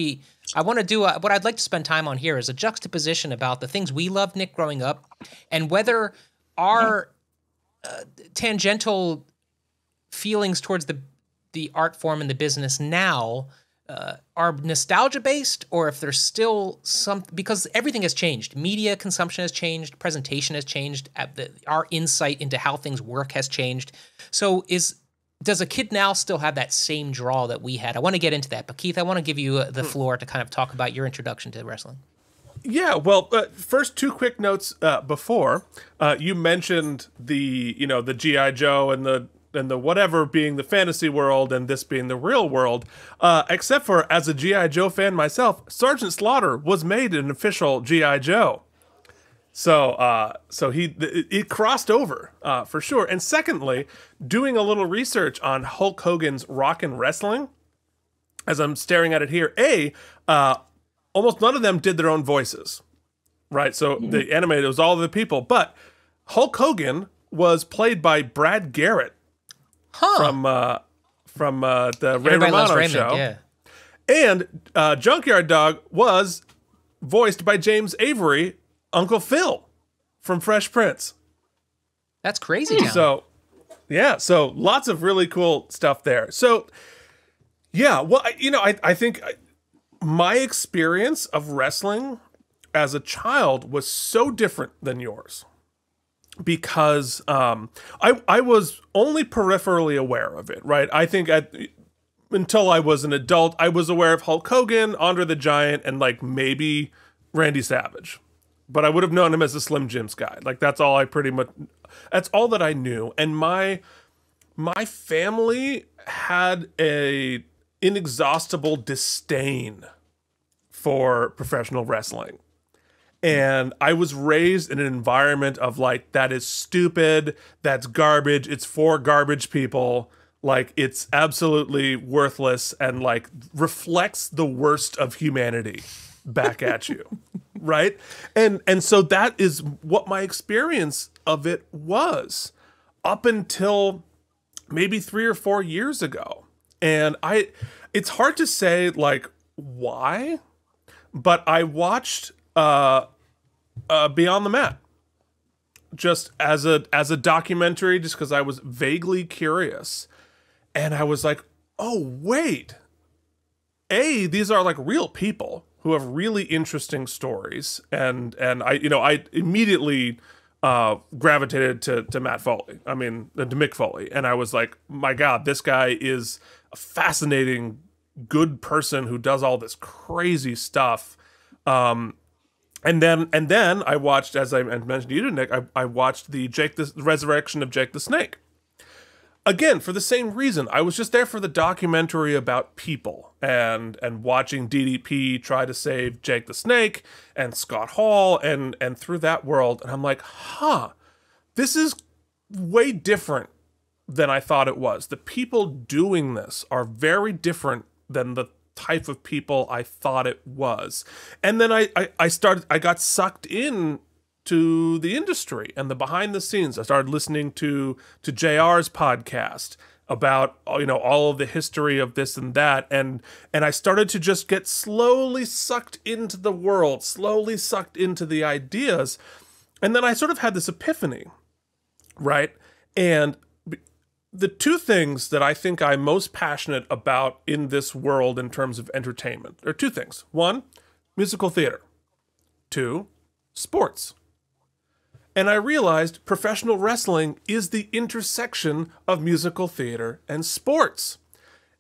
I want to do what I'd like to spend time on here is a juxtaposition about the things we loved, Nick, growing up, and whether our tangential feelings towards the art form and the business now are nostalgia based, or if there's still some, because everything has changed. Media consumption has changed, presentation has changed, our insight into how things work has changed. So does a kid now still have that same draw that we had? I want to get into that, but Keith, I want to give you the floor to kind of talk about your introduction to wrestling. Yeah, well, first two quick notes before you mentioned the G.I. Joe and the whatever being the fantasy world and this being the real world, except for as a G.I. Joe fan myself, Sergeant Slaughter was made an official G.I. Joe. So it crossed over for sure. And secondly, doing a little research on Hulk Hogan's Rockin' Wrestling, as I'm staring at it here, almost none of them did their own voices, right? So the animated, it was all the people, but Hulk Hogan was played by Brad Garrett from the Ray Romano show. Yeah. And Junkyard Dog was voiced by James Avery, Uncle Phil from Fresh Prince. That's crazy. Now. So lots of really cool stuff there. So yeah, well, I think my experience of wrestling as a child was so different than yours because I was only peripherally aware of it, right? I think until I was an adult, I was aware of Hulk Hogan, Andre the Giant, and like maybe Randy Savage. But I would have known him as a Slim Jim's guy. Like that's all that I knew. And my family had a inexhaustible disdain for professional wrestling. And I was raised in an environment of like, that is stupid, that's garbage, it's for garbage people, like it's absolutely worthless and like reflects the worst of humanity back at you. Right? And so that is what my experience of it was up until maybe 3 or 4 years ago. And it's hard to say like why, but I watched Beyond the Mat just as a documentary, just because I was vaguely curious. And I was like, oh wait, these are like real people who have really interesting stories, and I immediately gravitated to Matt Foley. I mean, to Mick Foley, and I was like, my God, this guy is a fascinating, good person who does all this crazy stuff. And then I watched, as I mentioned to you, Nick, I watched the Resurrection of Jake the Snake. Again, for the same reason, I was just there for the documentary about people and watching DDP try to save Jake the Snake and Scott Hall and through that world. And I'm like, this is way different than I thought it was. The people doing this are very different than the type of people I thought it was. And then I got sucked in to the industry and the behind the scenes. I started listening to JR's podcast about all of the history of this and that, and I started to just get slowly sucked into the world, slowly sucked into the ideas, and then I sort of had this epiphany, right? And the two things that I think I'm most passionate about in this world in terms of entertainment are two things. One, musical theater. Two, sports. And I realized professional wrestling is the intersection of musical theater and sports.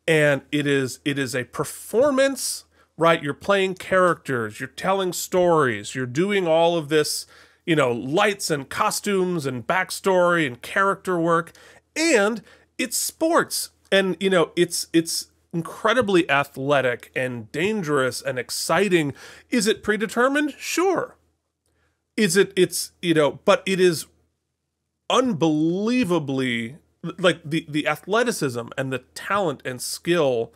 And it is a performance, right? You're playing characters, you're telling stories, you're doing all of this, lights and costumes and backstory and character work, and it's sports. And, it's incredibly athletic and dangerous and exciting. Is it predetermined? Sure. It's, but it is unbelievably, like, the athleticism and the talent and skill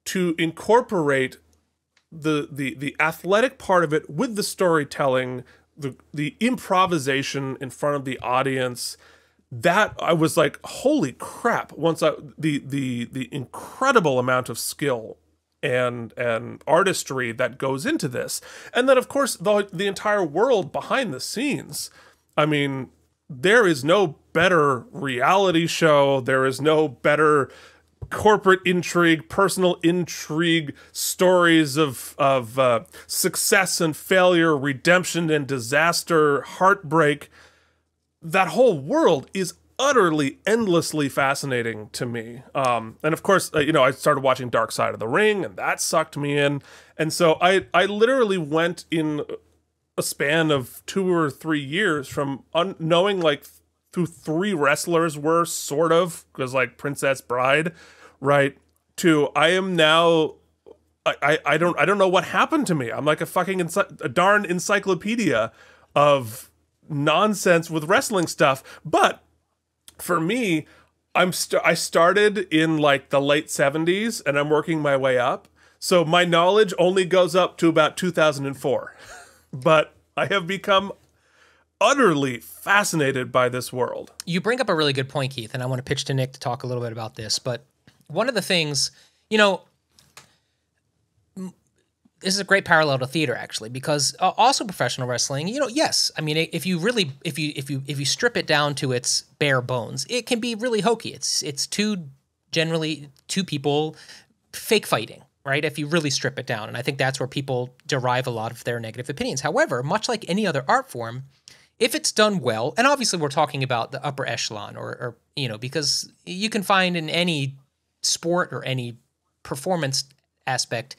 to incorporate the athletic part of it with the storytelling, the improvisation in front of the audience. That I was like, holy crap! The incredible amount of skill and artistry that goes into this, and then of course the entire world behind the scenes. I mean, there is no better reality show. There is no better corporate intrigue, personal intrigue, stories of success and failure, redemption and disaster, heartbreak. That whole world is utterly, endlessly fascinating to me. And of course, I started watching Dark Side of the Ring, and that sucked me in. And so I literally went in a span of 2 or 3 years from knowing like who 3 wrestlers were, sort of, because like Princess Bride, right, to I am now. I don't know what happened to me. I'm like a fucking a darn encyclopedia of nonsense with wrestling stuff. But for me, I started in like the late 70s and I'm working my way up. So my knowledge only goes up to about 2004. But I have become utterly fascinated by this world. You bring up a really good point, Keith, and I want to pitch to Nick to talk a little bit about this. But one of the things, this is a great parallel to theater, actually, because also professional wrestling, yes, I mean, if you strip it down to its bare bones, it can be really hokey. It's generally two people fake fighting, right? If you really strip it down, and I think that's where people derive a lot of their negative opinions. However, much like any other art form, if it's done well, and obviously we're talking about the upper echelon, or because you can find in any sport or any performance aspect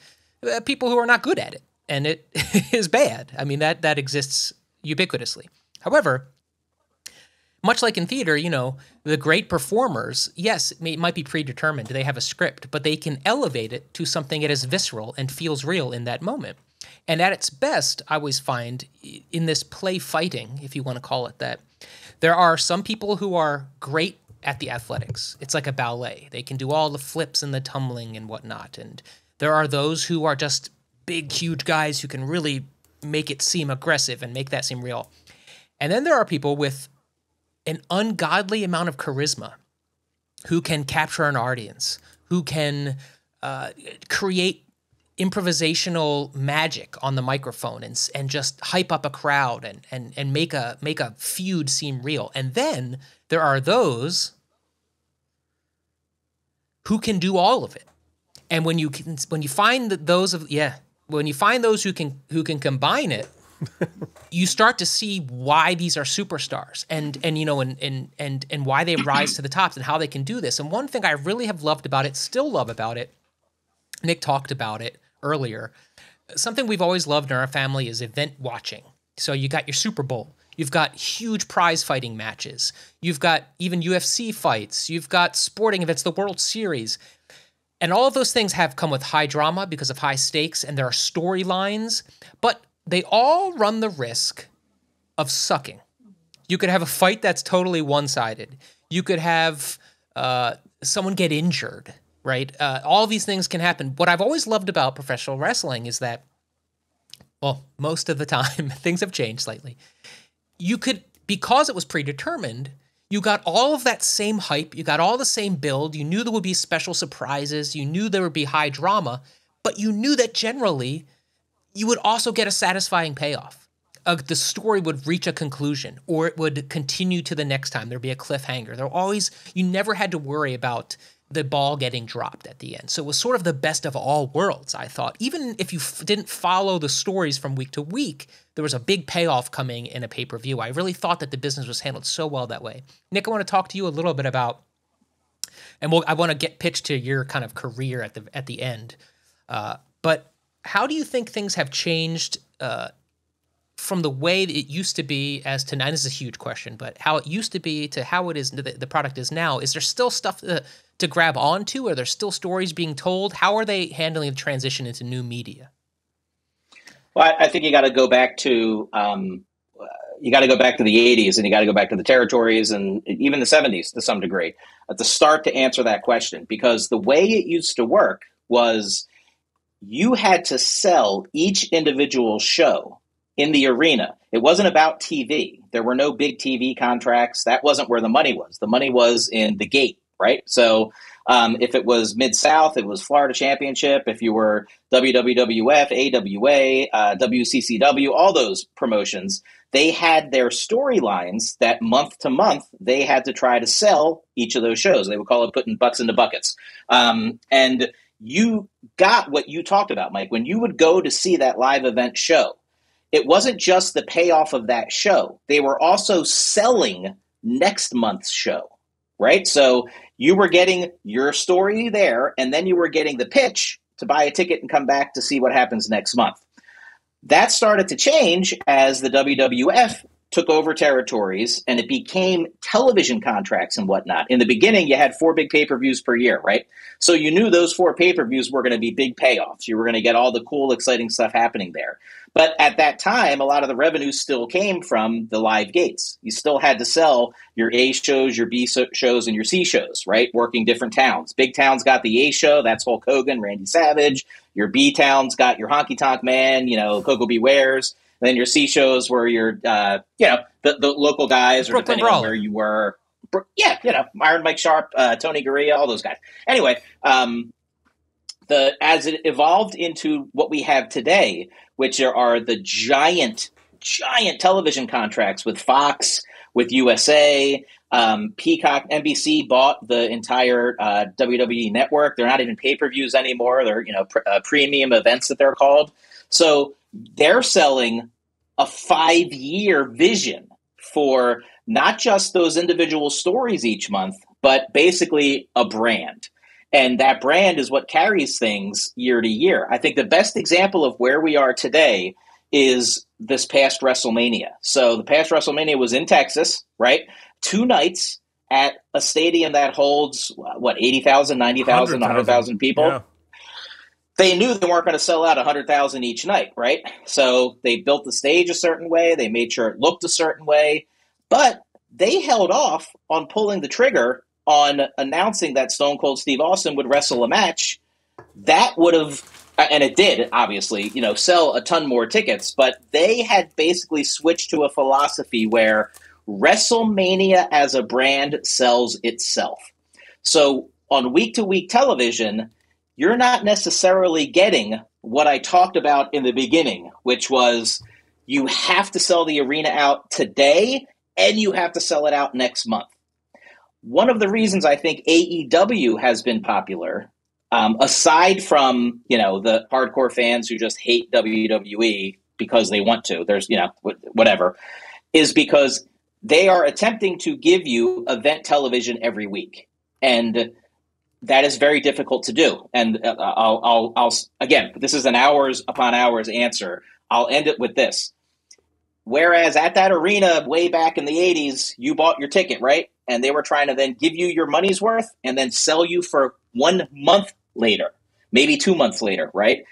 people who are not good at it, and it is bad. I mean, that exists ubiquitously. However, much like in theater, the great performers, yes, it might be predetermined. They have a script, but they can elevate it to something that is visceral and feels real in that moment. And at its best, I always find in this play fighting, if you want to call it that, there are some people who are great at the athletics. It's like a ballet. They can do all the flips and the tumbling and whatnot. And there are those who are just big, huge guys who can really make it seem aggressive and make that seem real. And then there are people with an ungodly amount of charisma who can capture an audience, who can create improvisational magic on the microphone and just hype up a crowd and make a feud seem real. And then there are those who can do all of it. And when you find those who can combine it, you start to see why these are superstars and why they rise to the tops and how they can do this. And one thing I really have loved about it, still love about it, Nick talked about it earlier, something we've always loved in our family is event watching. So you got your Super Bowl, you've got huge prize fighting matches, you've got even UFC fights, you've got sporting events, the World Series. And all of those things have come with high drama because of high stakes, and there are storylines, but they all run the risk of sucking. You could have a fight that's totally one-sided. You could have someone get injured, right? All these things can happen. What I've always loved about professional wrestling is that, well, most of the time, things have changed slightly. You could, because it was predetermined, you got all of that same hype, you got all the same build, you knew there would be special surprises, you knew there would be high drama, but you knew that generally you would also get a satisfying payoff. The story would reach a conclusion, or it would continue to the next time. There'd be a cliffhanger. You never had to worry about the ball getting dropped at the end. So it was sort of the best of all worlds, I thought. Even if you didn't follow the stories from week to week, there was a big payoff coming in a pay-per-view. I really thought that the business was handled so well that way. Nick, I want to talk to you a little bit about, and I want to get pitched to your kind of career at the end. But how do you think things have changed from the way that it used to be as to now, this is a huge question, but how it used to be to how it is, the product is now, is there still stuff to grab onto? Are there still stories being told? How are they handling the transition into new media? Well, I think you got to go back to the 80s, and you got to go back to the territories and even the 70s to some degree to start to answer that question. Because the way it used to work was you had to sell each individual show in the arena. It wasn't about TV. There were no big TV contracts. That wasn't where the money was. The money was in the gate, right? So if it was Mid-South, it was Florida Championship. If you were WWF, AWA, WCCW, all those promotions, they had their storylines that month to month, they had to try to sell each of those shows. They would call it putting butts into buckets. And you got what you talked about, Mike. When you would go to see that live event show, it wasn't just the payoff of that show. They were also selling next month's show, right? So you were getting your story there, and then you were getting the pitch to buy a ticket and come back to see what happens next month. That started to change as the WWF took over territories and it became television contracts and whatnot. In the beginning, you had 4 big pay-per-views per year, right? So you knew those 4 pay-per-views were going to be big payoffs. You were going to get all the cool, exciting stuff happening there. But at that time, a lot of the revenue still came from the live gates. You still had to sell your A shows, your B shows, and your C shows, right? Working different towns. Big towns got the A show. That's Hulk Hogan, Randy Savage. Your B towns got your Honky Tonk Man, Coco Bewares. And then your C shows were your, the local guys, or depending on where you were. Yeah, Iron Mike Sharp, Tony Gurria, all those guys. Anyway, as it evolved into what we have today, which are the giant television contracts with Fox, with USA, Peacock, NBC bought the entire WWE network. They're not even pay-per-views anymore. They're premium events that they're called. So they're selling a 5-year vision for not just those individual stories each month, but basically a brand. And that brand is what carries things year to year. I think the best example of where we are today is this past WrestleMania. So the past WrestleMania was in Texas, right? 2 nights at a stadium that holds, 80,000, 90,000, 100,000 people. Yeah. They knew they weren't going to sell out 100,000 each night, right? So they built the stage a certain way. They made sure it looked a certain way. But they held off on pulling the trigger on announcing that Stone Cold Steve Austin would wrestle a match. That would have, and it did, obviously, sell a ton more tickets. But they had basically switched to a philosophy where WrestleMania as a brand sells itself. So on week-to-week television, you're not necessarily getting what I talked about in the beginning, which was you have to sell the arena out today and you have to sell it out next month. One of the reasons I think AEW has been popular, aside from, the hardcore fans who just hate WWE because they want to, there's, whatever, is because they are attempting to give you event television every week. And that is very difficult to do. And I'll again, this is an hours upon hours answer. I'll end it with this. Whereas at that arena way back in the 80s, you bought your ticket, right? And they were trying to then give you your money's worth and then sell you for 1 month later, maybe 2 months later, right?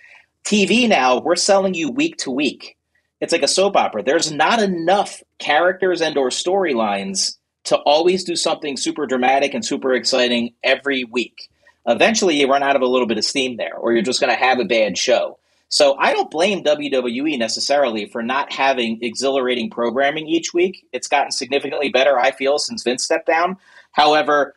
TV now, we're selling you week to week. It's like a soap opera. There's not enough characters and or storylines to always do something super dramatic and super exciting every week. Eventually, you run out of a little bit of steam there, or you're just going to have a bad show. So I don't blame WWE necessarily for not having exhilarating programming each week. It's gotten significantly better, I feel, since Vince stepped down. However,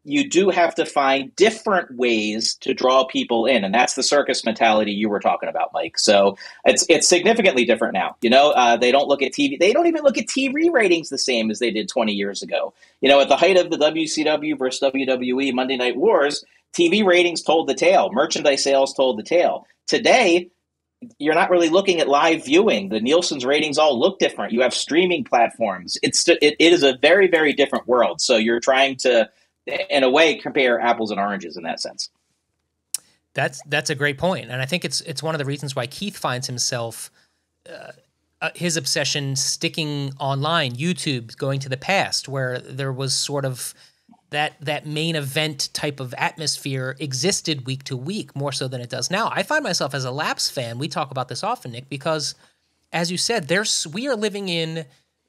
you do have to find different ways to draw people in, and that's the circus mentality you were talking about, Mike. So it's significantly different now. They don't look at TV. They don't even look at TV ratings the same as they did 20 years ago. At the height of the WCW versus WWE Monday Night Wars, TV ratings told the tale. Merchandise sales told the tale. Today, you're not really looking at live viewing. The Nielsen's ratings all look different. You have streaming platforms. It is a very, very different world. So you're trying to, in a way, compare apples and oranges in that sense. That's a great point. And I think it's one of the reasons why Keith finds himself his obsession sticking online, YouTube, going to the past, where there was sort of that main event type of atmosphere existed week to week more so than it does now. I find myself as a Lapse fan, we talk about this often, Nick, because as you said, we are living in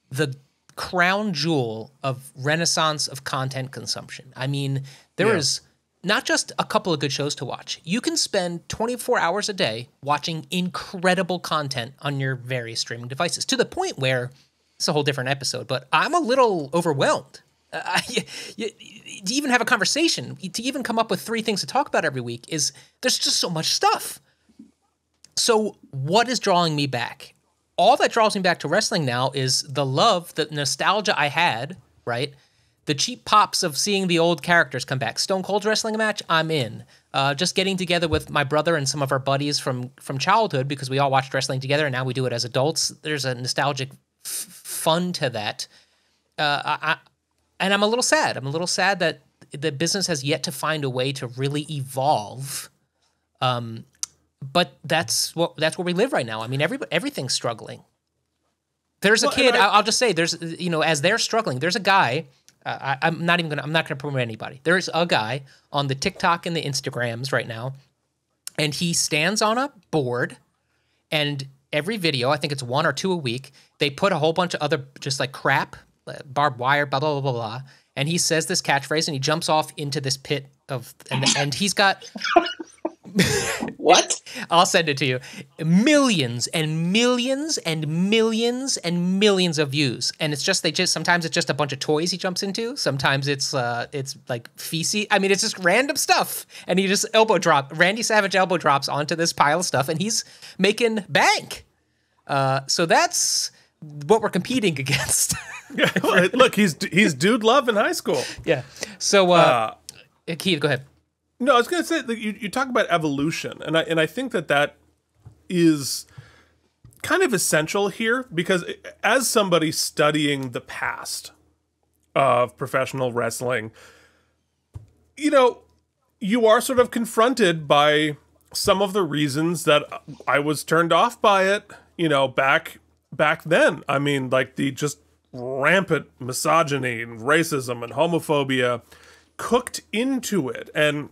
the crown jewel of renaissance of content consumption. I mean, there is not just a couple of good shows to watch. You can spend 24 hours a day watching incredible content on your various streaming devices, to the point where it's a whole different episode, but I'm a little overwhelmed. To even have a conversation, to even come up with 3 things to talk about every week, there's just so much stuff. So what is drawing me back? All that draws me back to wrestling now is the love, the nostalgia I had, right? The cheap pops of seeing the old characters come back. Stone Cold's wrestling a match, I'm in. Just getting together with my brother and some of our buddies from childhood, because we all watched wrestling together and now we do it as adults. There's a nostalgic fun to that. And I'm a little sad. I'm a little sad that the business has yet to find a way to really evolve. But that's where we live right now. I mean, everything's struggling. There's a kid. I'll just say, there's, as they're struggling, there's a guy. I'm not gonna promote anybody. There's a guy on the TikTok and the Instagrams right now, and he stands on a board, and every video, I think it's 1 or 2 a week, they put a whole bunch of other just like crap, barbed wire, blah, blah, blah, blah, blah. And he says this catchphrase and he jumps off into this pit and he's got... What? I'll send it to you. Millions and millions and millions and millions of views. And sometimes it's just a bunch of toys he jumps into. Sometimes it's like feces. I mean, it's just random stuff. And he just Randy Savage elbow drops onto this pile of stuff and he's making bank. So that's what we're competing against. Yeah, look, he's dude love in high school. Yeah. So, Keith, go ahead. No, I was going to say that you talk about evolution, and I think that is kind of essential here, because as somebody studying the past of professional wrestling, you are sort of confronted by some of the reasons that I was turned off by it, back then. I mean, like the just rampant misogyny and racism and homophobia cooked into it. And,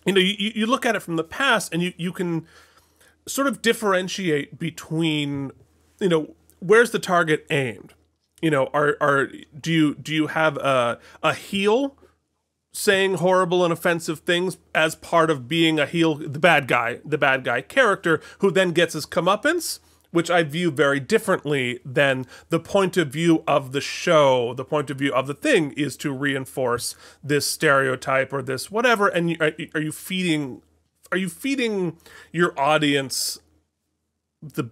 you look at it from the past and you can sort of differentiate between, where's the target aimed? Do you have a heel saying horrible and offensive things as part of being a heel, the bad guy character who then gets his comeuppance, which I view very differently than the point of view of the show. The point of view of the thing is to reinforce this stereotype or this whatever. And are you feeding your audience the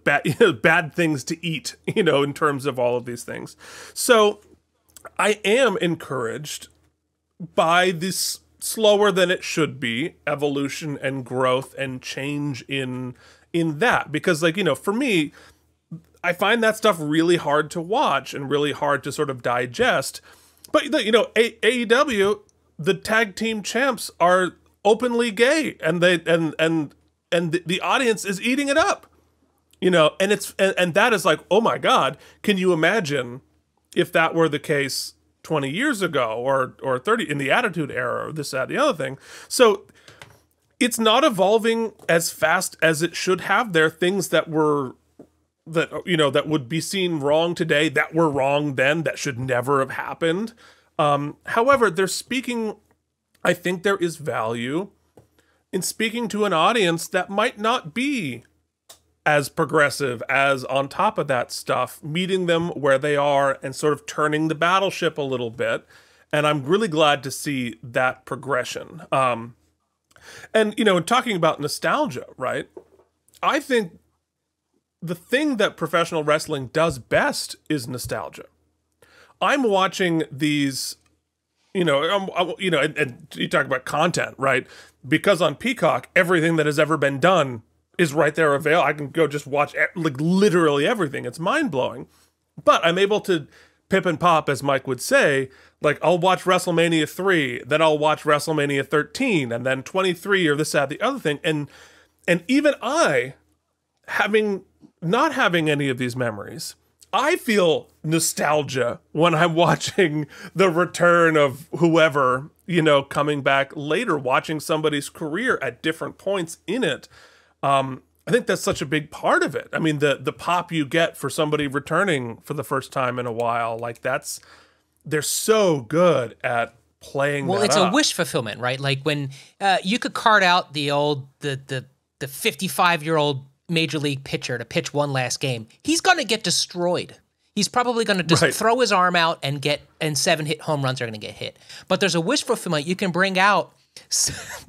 bad things to eat, in terms of all of these things? So I am encouraged by this slower than it should be evolution and growth and change in that, because for me, I find that stuff really hard to watch and really hard to sort of digest. But AEW, the tag team champs are openly gay, and the audience is eating it up, and that is like, oh my God, can you imagine if that were the case 20 years ago or 30 in the Attitude Era or this, that, the other thing? So it's not evolving as fast as it should have. There are things that would be seen wrong today that were wrong then, that should never have happened. However, I think there is value in speaking to an audience that might not be as progressive, as on top of that stuff, meeting them where they are and sort of turning the battleship a little bit. And I'm really glad to see that progression. And, talking about nostalgia, right? I think the thing that professional wrestling does best is nostalgia. I'm watching these, and you talk about content, right? Because on Peacock, everything that has ever been done is right there available. I can go just watch literally everything. It's mind-blowing. But I'm able to pip and pop, as Mike would say. Like, I'll watch WrestleMania 3, then I'll watch WrestleMania 13, and then 23, or this, that, the other thing. And even I, having not having any of these memories, I feel nostalgia when I'm watching the return of whoever, coming back later, watching somebody's career at different points in it. I think that's such a big part of it. I mean, the pop you get for somebody returning for the first time in a while, like they're so good at playing that it's up. A wish fulfillment, right? Like when you could cart out the 55-year-old major league pitcher to pitch one last game, he's going to get destroyed. He's probably going to just throw his arm out and 7 home runs are going to get hit. But there's a wish fulfillment. You can bring out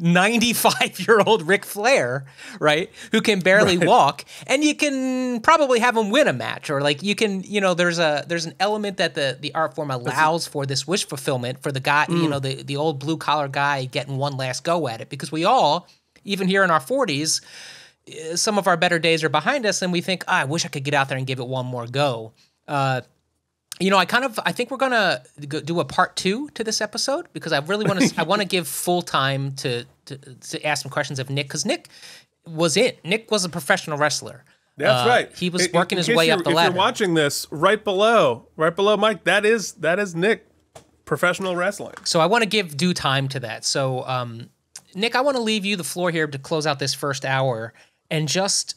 95-year-old Ric Flair, right, who can barely walk, and you can probably have him win a match, or like you can, there's an element that the art form allows for this wish fulfillment for the guy, the old blue collar guy getting one last go at it, because we all, even here in our 40s, some of our better days are behind us, and we think, I wish I could get out there and give it one more go. I think we're gonna do a part 2 to this episode, because I really want to. I want to give full time to ask some questions of Nick, because Nick was a professional wrestler. That's right. He was working his way up the ladder. If you're watching this, right below Mike, that is Nick, professional wrestling. So I want to give due time to that. So Nick, I want to leave you the floor here to close out this first hour and just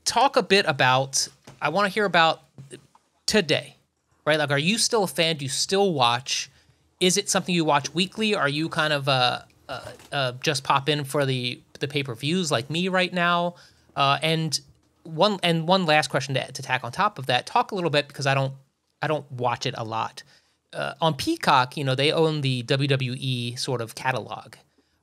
talk a bit about. I want to hear about today, right? Like, are you still a fan? Do you still watch? Is it something you watch weekly? Are you kind of just pop in for the pay-per-views like me right now? And one last question to tack on top of that. Talk a little bit, because I don't watch it a lot. On Peacock, they own the WWE sort of catalog.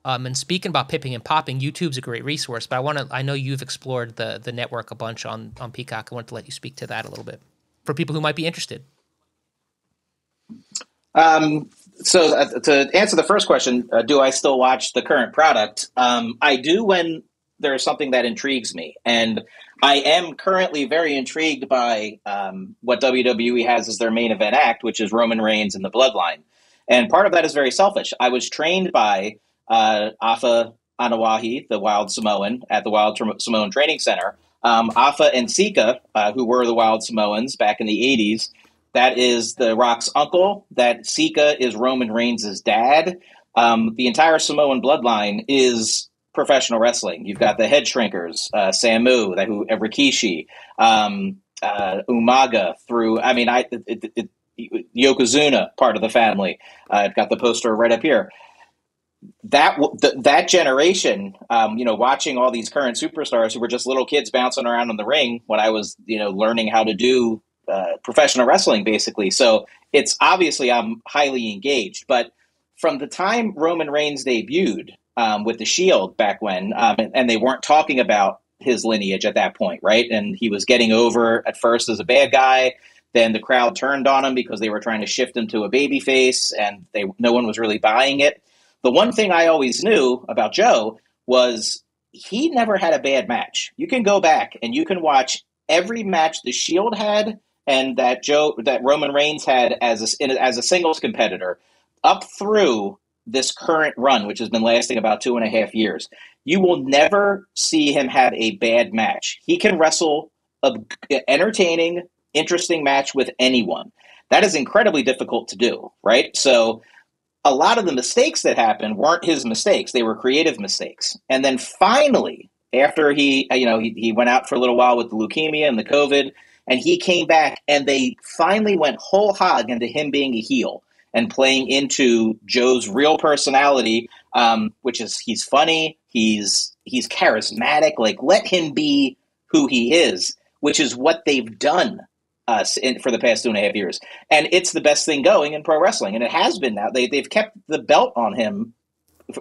And speaking about pipping and popping, YouTube's a great resource, but I know you've explored the network a bunch on Peacock. I want to let you speak to that a little bit for people who might be interested. So to answer the first question, do I still watch the current product? I do when there's something that intrigues me. And I am currently very intrigued by what WWE has as their main event act, which is Roman Reigns and the Bloodline. And part of that is very selfish. I was trained by Afa Anawahi, the Wild Samoan, at the Wild Samoan Training Center. Afa and Sika, who were the Wild Samoans back in the 80s, that is The Rock's uncle. That Sika is Roman Reigns' dad. The entire Samoan bloodline is professional wrestling. You've got the Head Shrinkers, Samu, Rikishi, Umaga, Yokozuna, part of the family. I've got the poster right up here. That generation, watching all these current superstars who were just little kids bouncing around in the ring when I was, learning how to do professional wrestling, basically. So it's obviously I'm highly engaged. But from the time Roman Reigns debuted with the Shield back when, and they weren't talking about his lineage at that point, right? And he was getting over at first as a bad guy. Then the crowd turned on him because they were trying to shift him to a babyface, and no one was really buying it. The one thing I always knew about Joe was he never had a bad match. You can go back and you can watch every match the Shield had and that Roman Reigns had as a singles competitor up through this current run, which has been lasting about 2.5 years. You will never see him have a bad match. He can wrestle an entertaining, interesting match with anyone. That is incredibly difficult to do, right? So a lot of the mistakes that happened weren't his mistakes. They were creative mistakes. And then finally, after he went out for a little while with the leukemia and the COVID, and he came back, and they finally went whole hog into him being a heel and playing into Joe's real personality, which is he's funny, he's charismatic. Like, let him be who he is, which is what they've done for the past 2.5 years. And it's the best thing going in pro wrestling. And it has been now. They've kept the belt on him.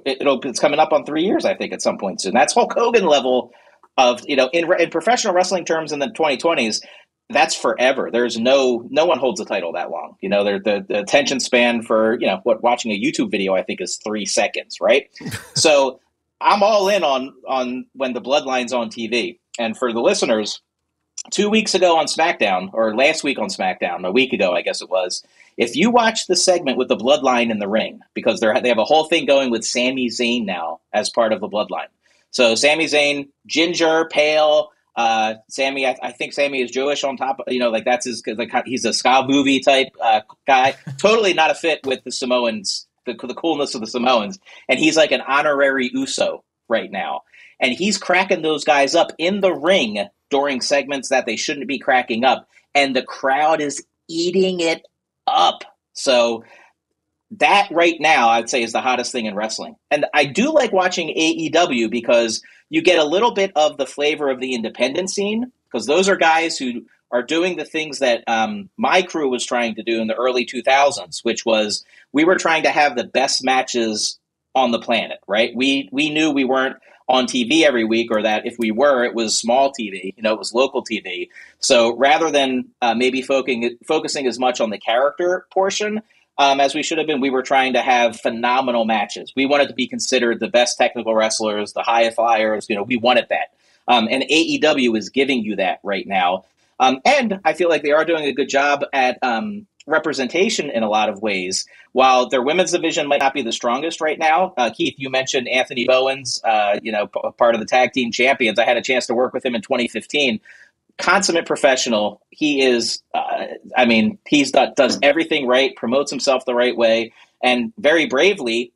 It's coming up on 3 years, I think, at some point soon. That's Hulk Hogan level of, in professional wrestling terms in the 2020s, that's forever. There's no one holds the title that long. The attention span for, watching a YouTube video, I think, is 3 seconds, right? So I'm all in on when the Bloodline's on TV. And for the listeners, 2 weeks ago on SmackDown, or last week on SmackDown, a week ago, I guess it was, if you watch the segment with the Bloodline in the ring, because they have a whole thing going with Sami Zayn now as part of the Bloodline. So Sami Zayn, ginger, pale, Sammy, I think Sammy is Jewish on top of, like that's his, like he's a ska movie type guy. Totally not a fit with the Samoans, the coolness of the Samoans. And he's like an honorary Uso right now. And he's cracking those guys up in the ring during segments that they shouldn't be cracking up. And the crowd is eating it up. So that right now, I'd say, is the hottest thing in wrestling. And I do like watching AEW because you get a little bit of the flavor of the independent scene, because those are guys who are doing the things that my crew was trying to do in the early 2000s, which was we were trying to have the best matches on the planet, right? We knew we weren't on TV every week, or that if we were, it was small TV, it was local TV. So rather than maybe focusing as much on the character portion, as we should have been, we were trying to have phenomenal matches. We wanted to be considered the best technical wrestlers, the high flyers. We wanted that. And AEW is giving you that right now. And I feel like they are doing a good job at representation in a lot of ways. While their women's division might not be the strongest right now, Keith, you mentioned Anthony Bowens, part of the tag team champions. I had a chance to work with him in 2015. Consummate professional. He is, does everything right, promotes himself the right way, and very bravely,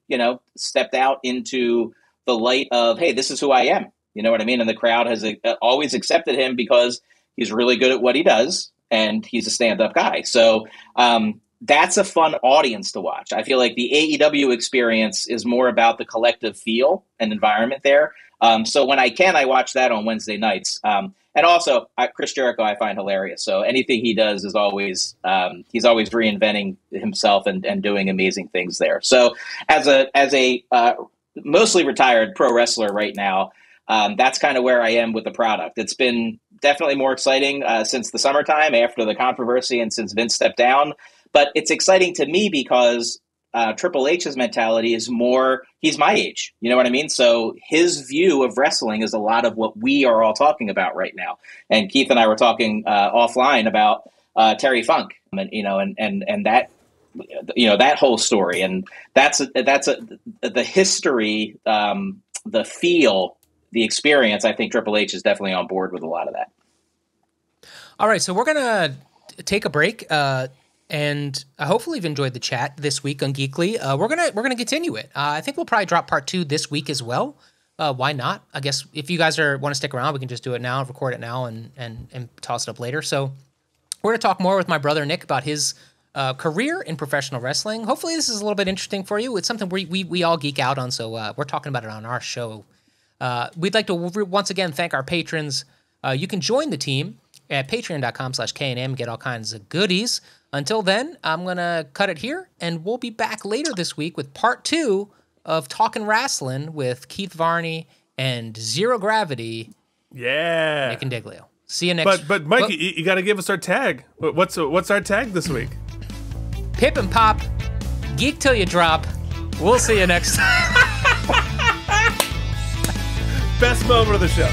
stepped out into the light of, hey, this is who I am. You know what I mean? And the crowd has always accepted him because he's really good at what he does, and he's a stand-up guy. So that's a fun audience to watch. I feel like the AEW experience is more about the collective feel and environment there. So when I watch that on Wednesday nights. And also, Chris Jericho I find hilarious. So anything he does is always he's always reinventing himself and doing amazing things there. So as a mostly retired pro wrestler right now, that's kind of where I am with the product. It's been definitely more exciting since the summertime after the controversy and since Vince stepped down. But it's exciting to me because Triple H's mentality is more, he's my age. You know what I mean? So his view of wrestling is a lot of what we are all talking about right now. And Keith and I were talking offline about Terry Funk and that, that whole story. And that's the history, the feel, the experience. I think Triple H is definitely on board with a lot of that. All right. So we're going to take a break. And hopefully you've enjoyed the chat this week on Geekly. We're gonna continue it. I think we'll probably drop part 2 this week as well. Why not? I guess if you guys want to stick around, we can just do it now, record it now, and toss it up later. So we're gonna talk more with my brother Nick about his career in professional wrestling. Hopefully this is a little bit interesting for you. It's something we all geek out on, so we're talking about it on our show. We'd like to once again thank our patrons. You can join the team at patreon.com/K&M, get all kinds of goodies. Until then, I'm going to cut it here, and we'll be back later this week with part 2 of Talkin' Wrestling with Keith Varney and Zero Gravity, Nick and Diglio. See you next But Mike, you got to give us our tag. What's our tag this week? Pip and Pop, Geek Till You Drop. We'll see you next time. Best moment of the show.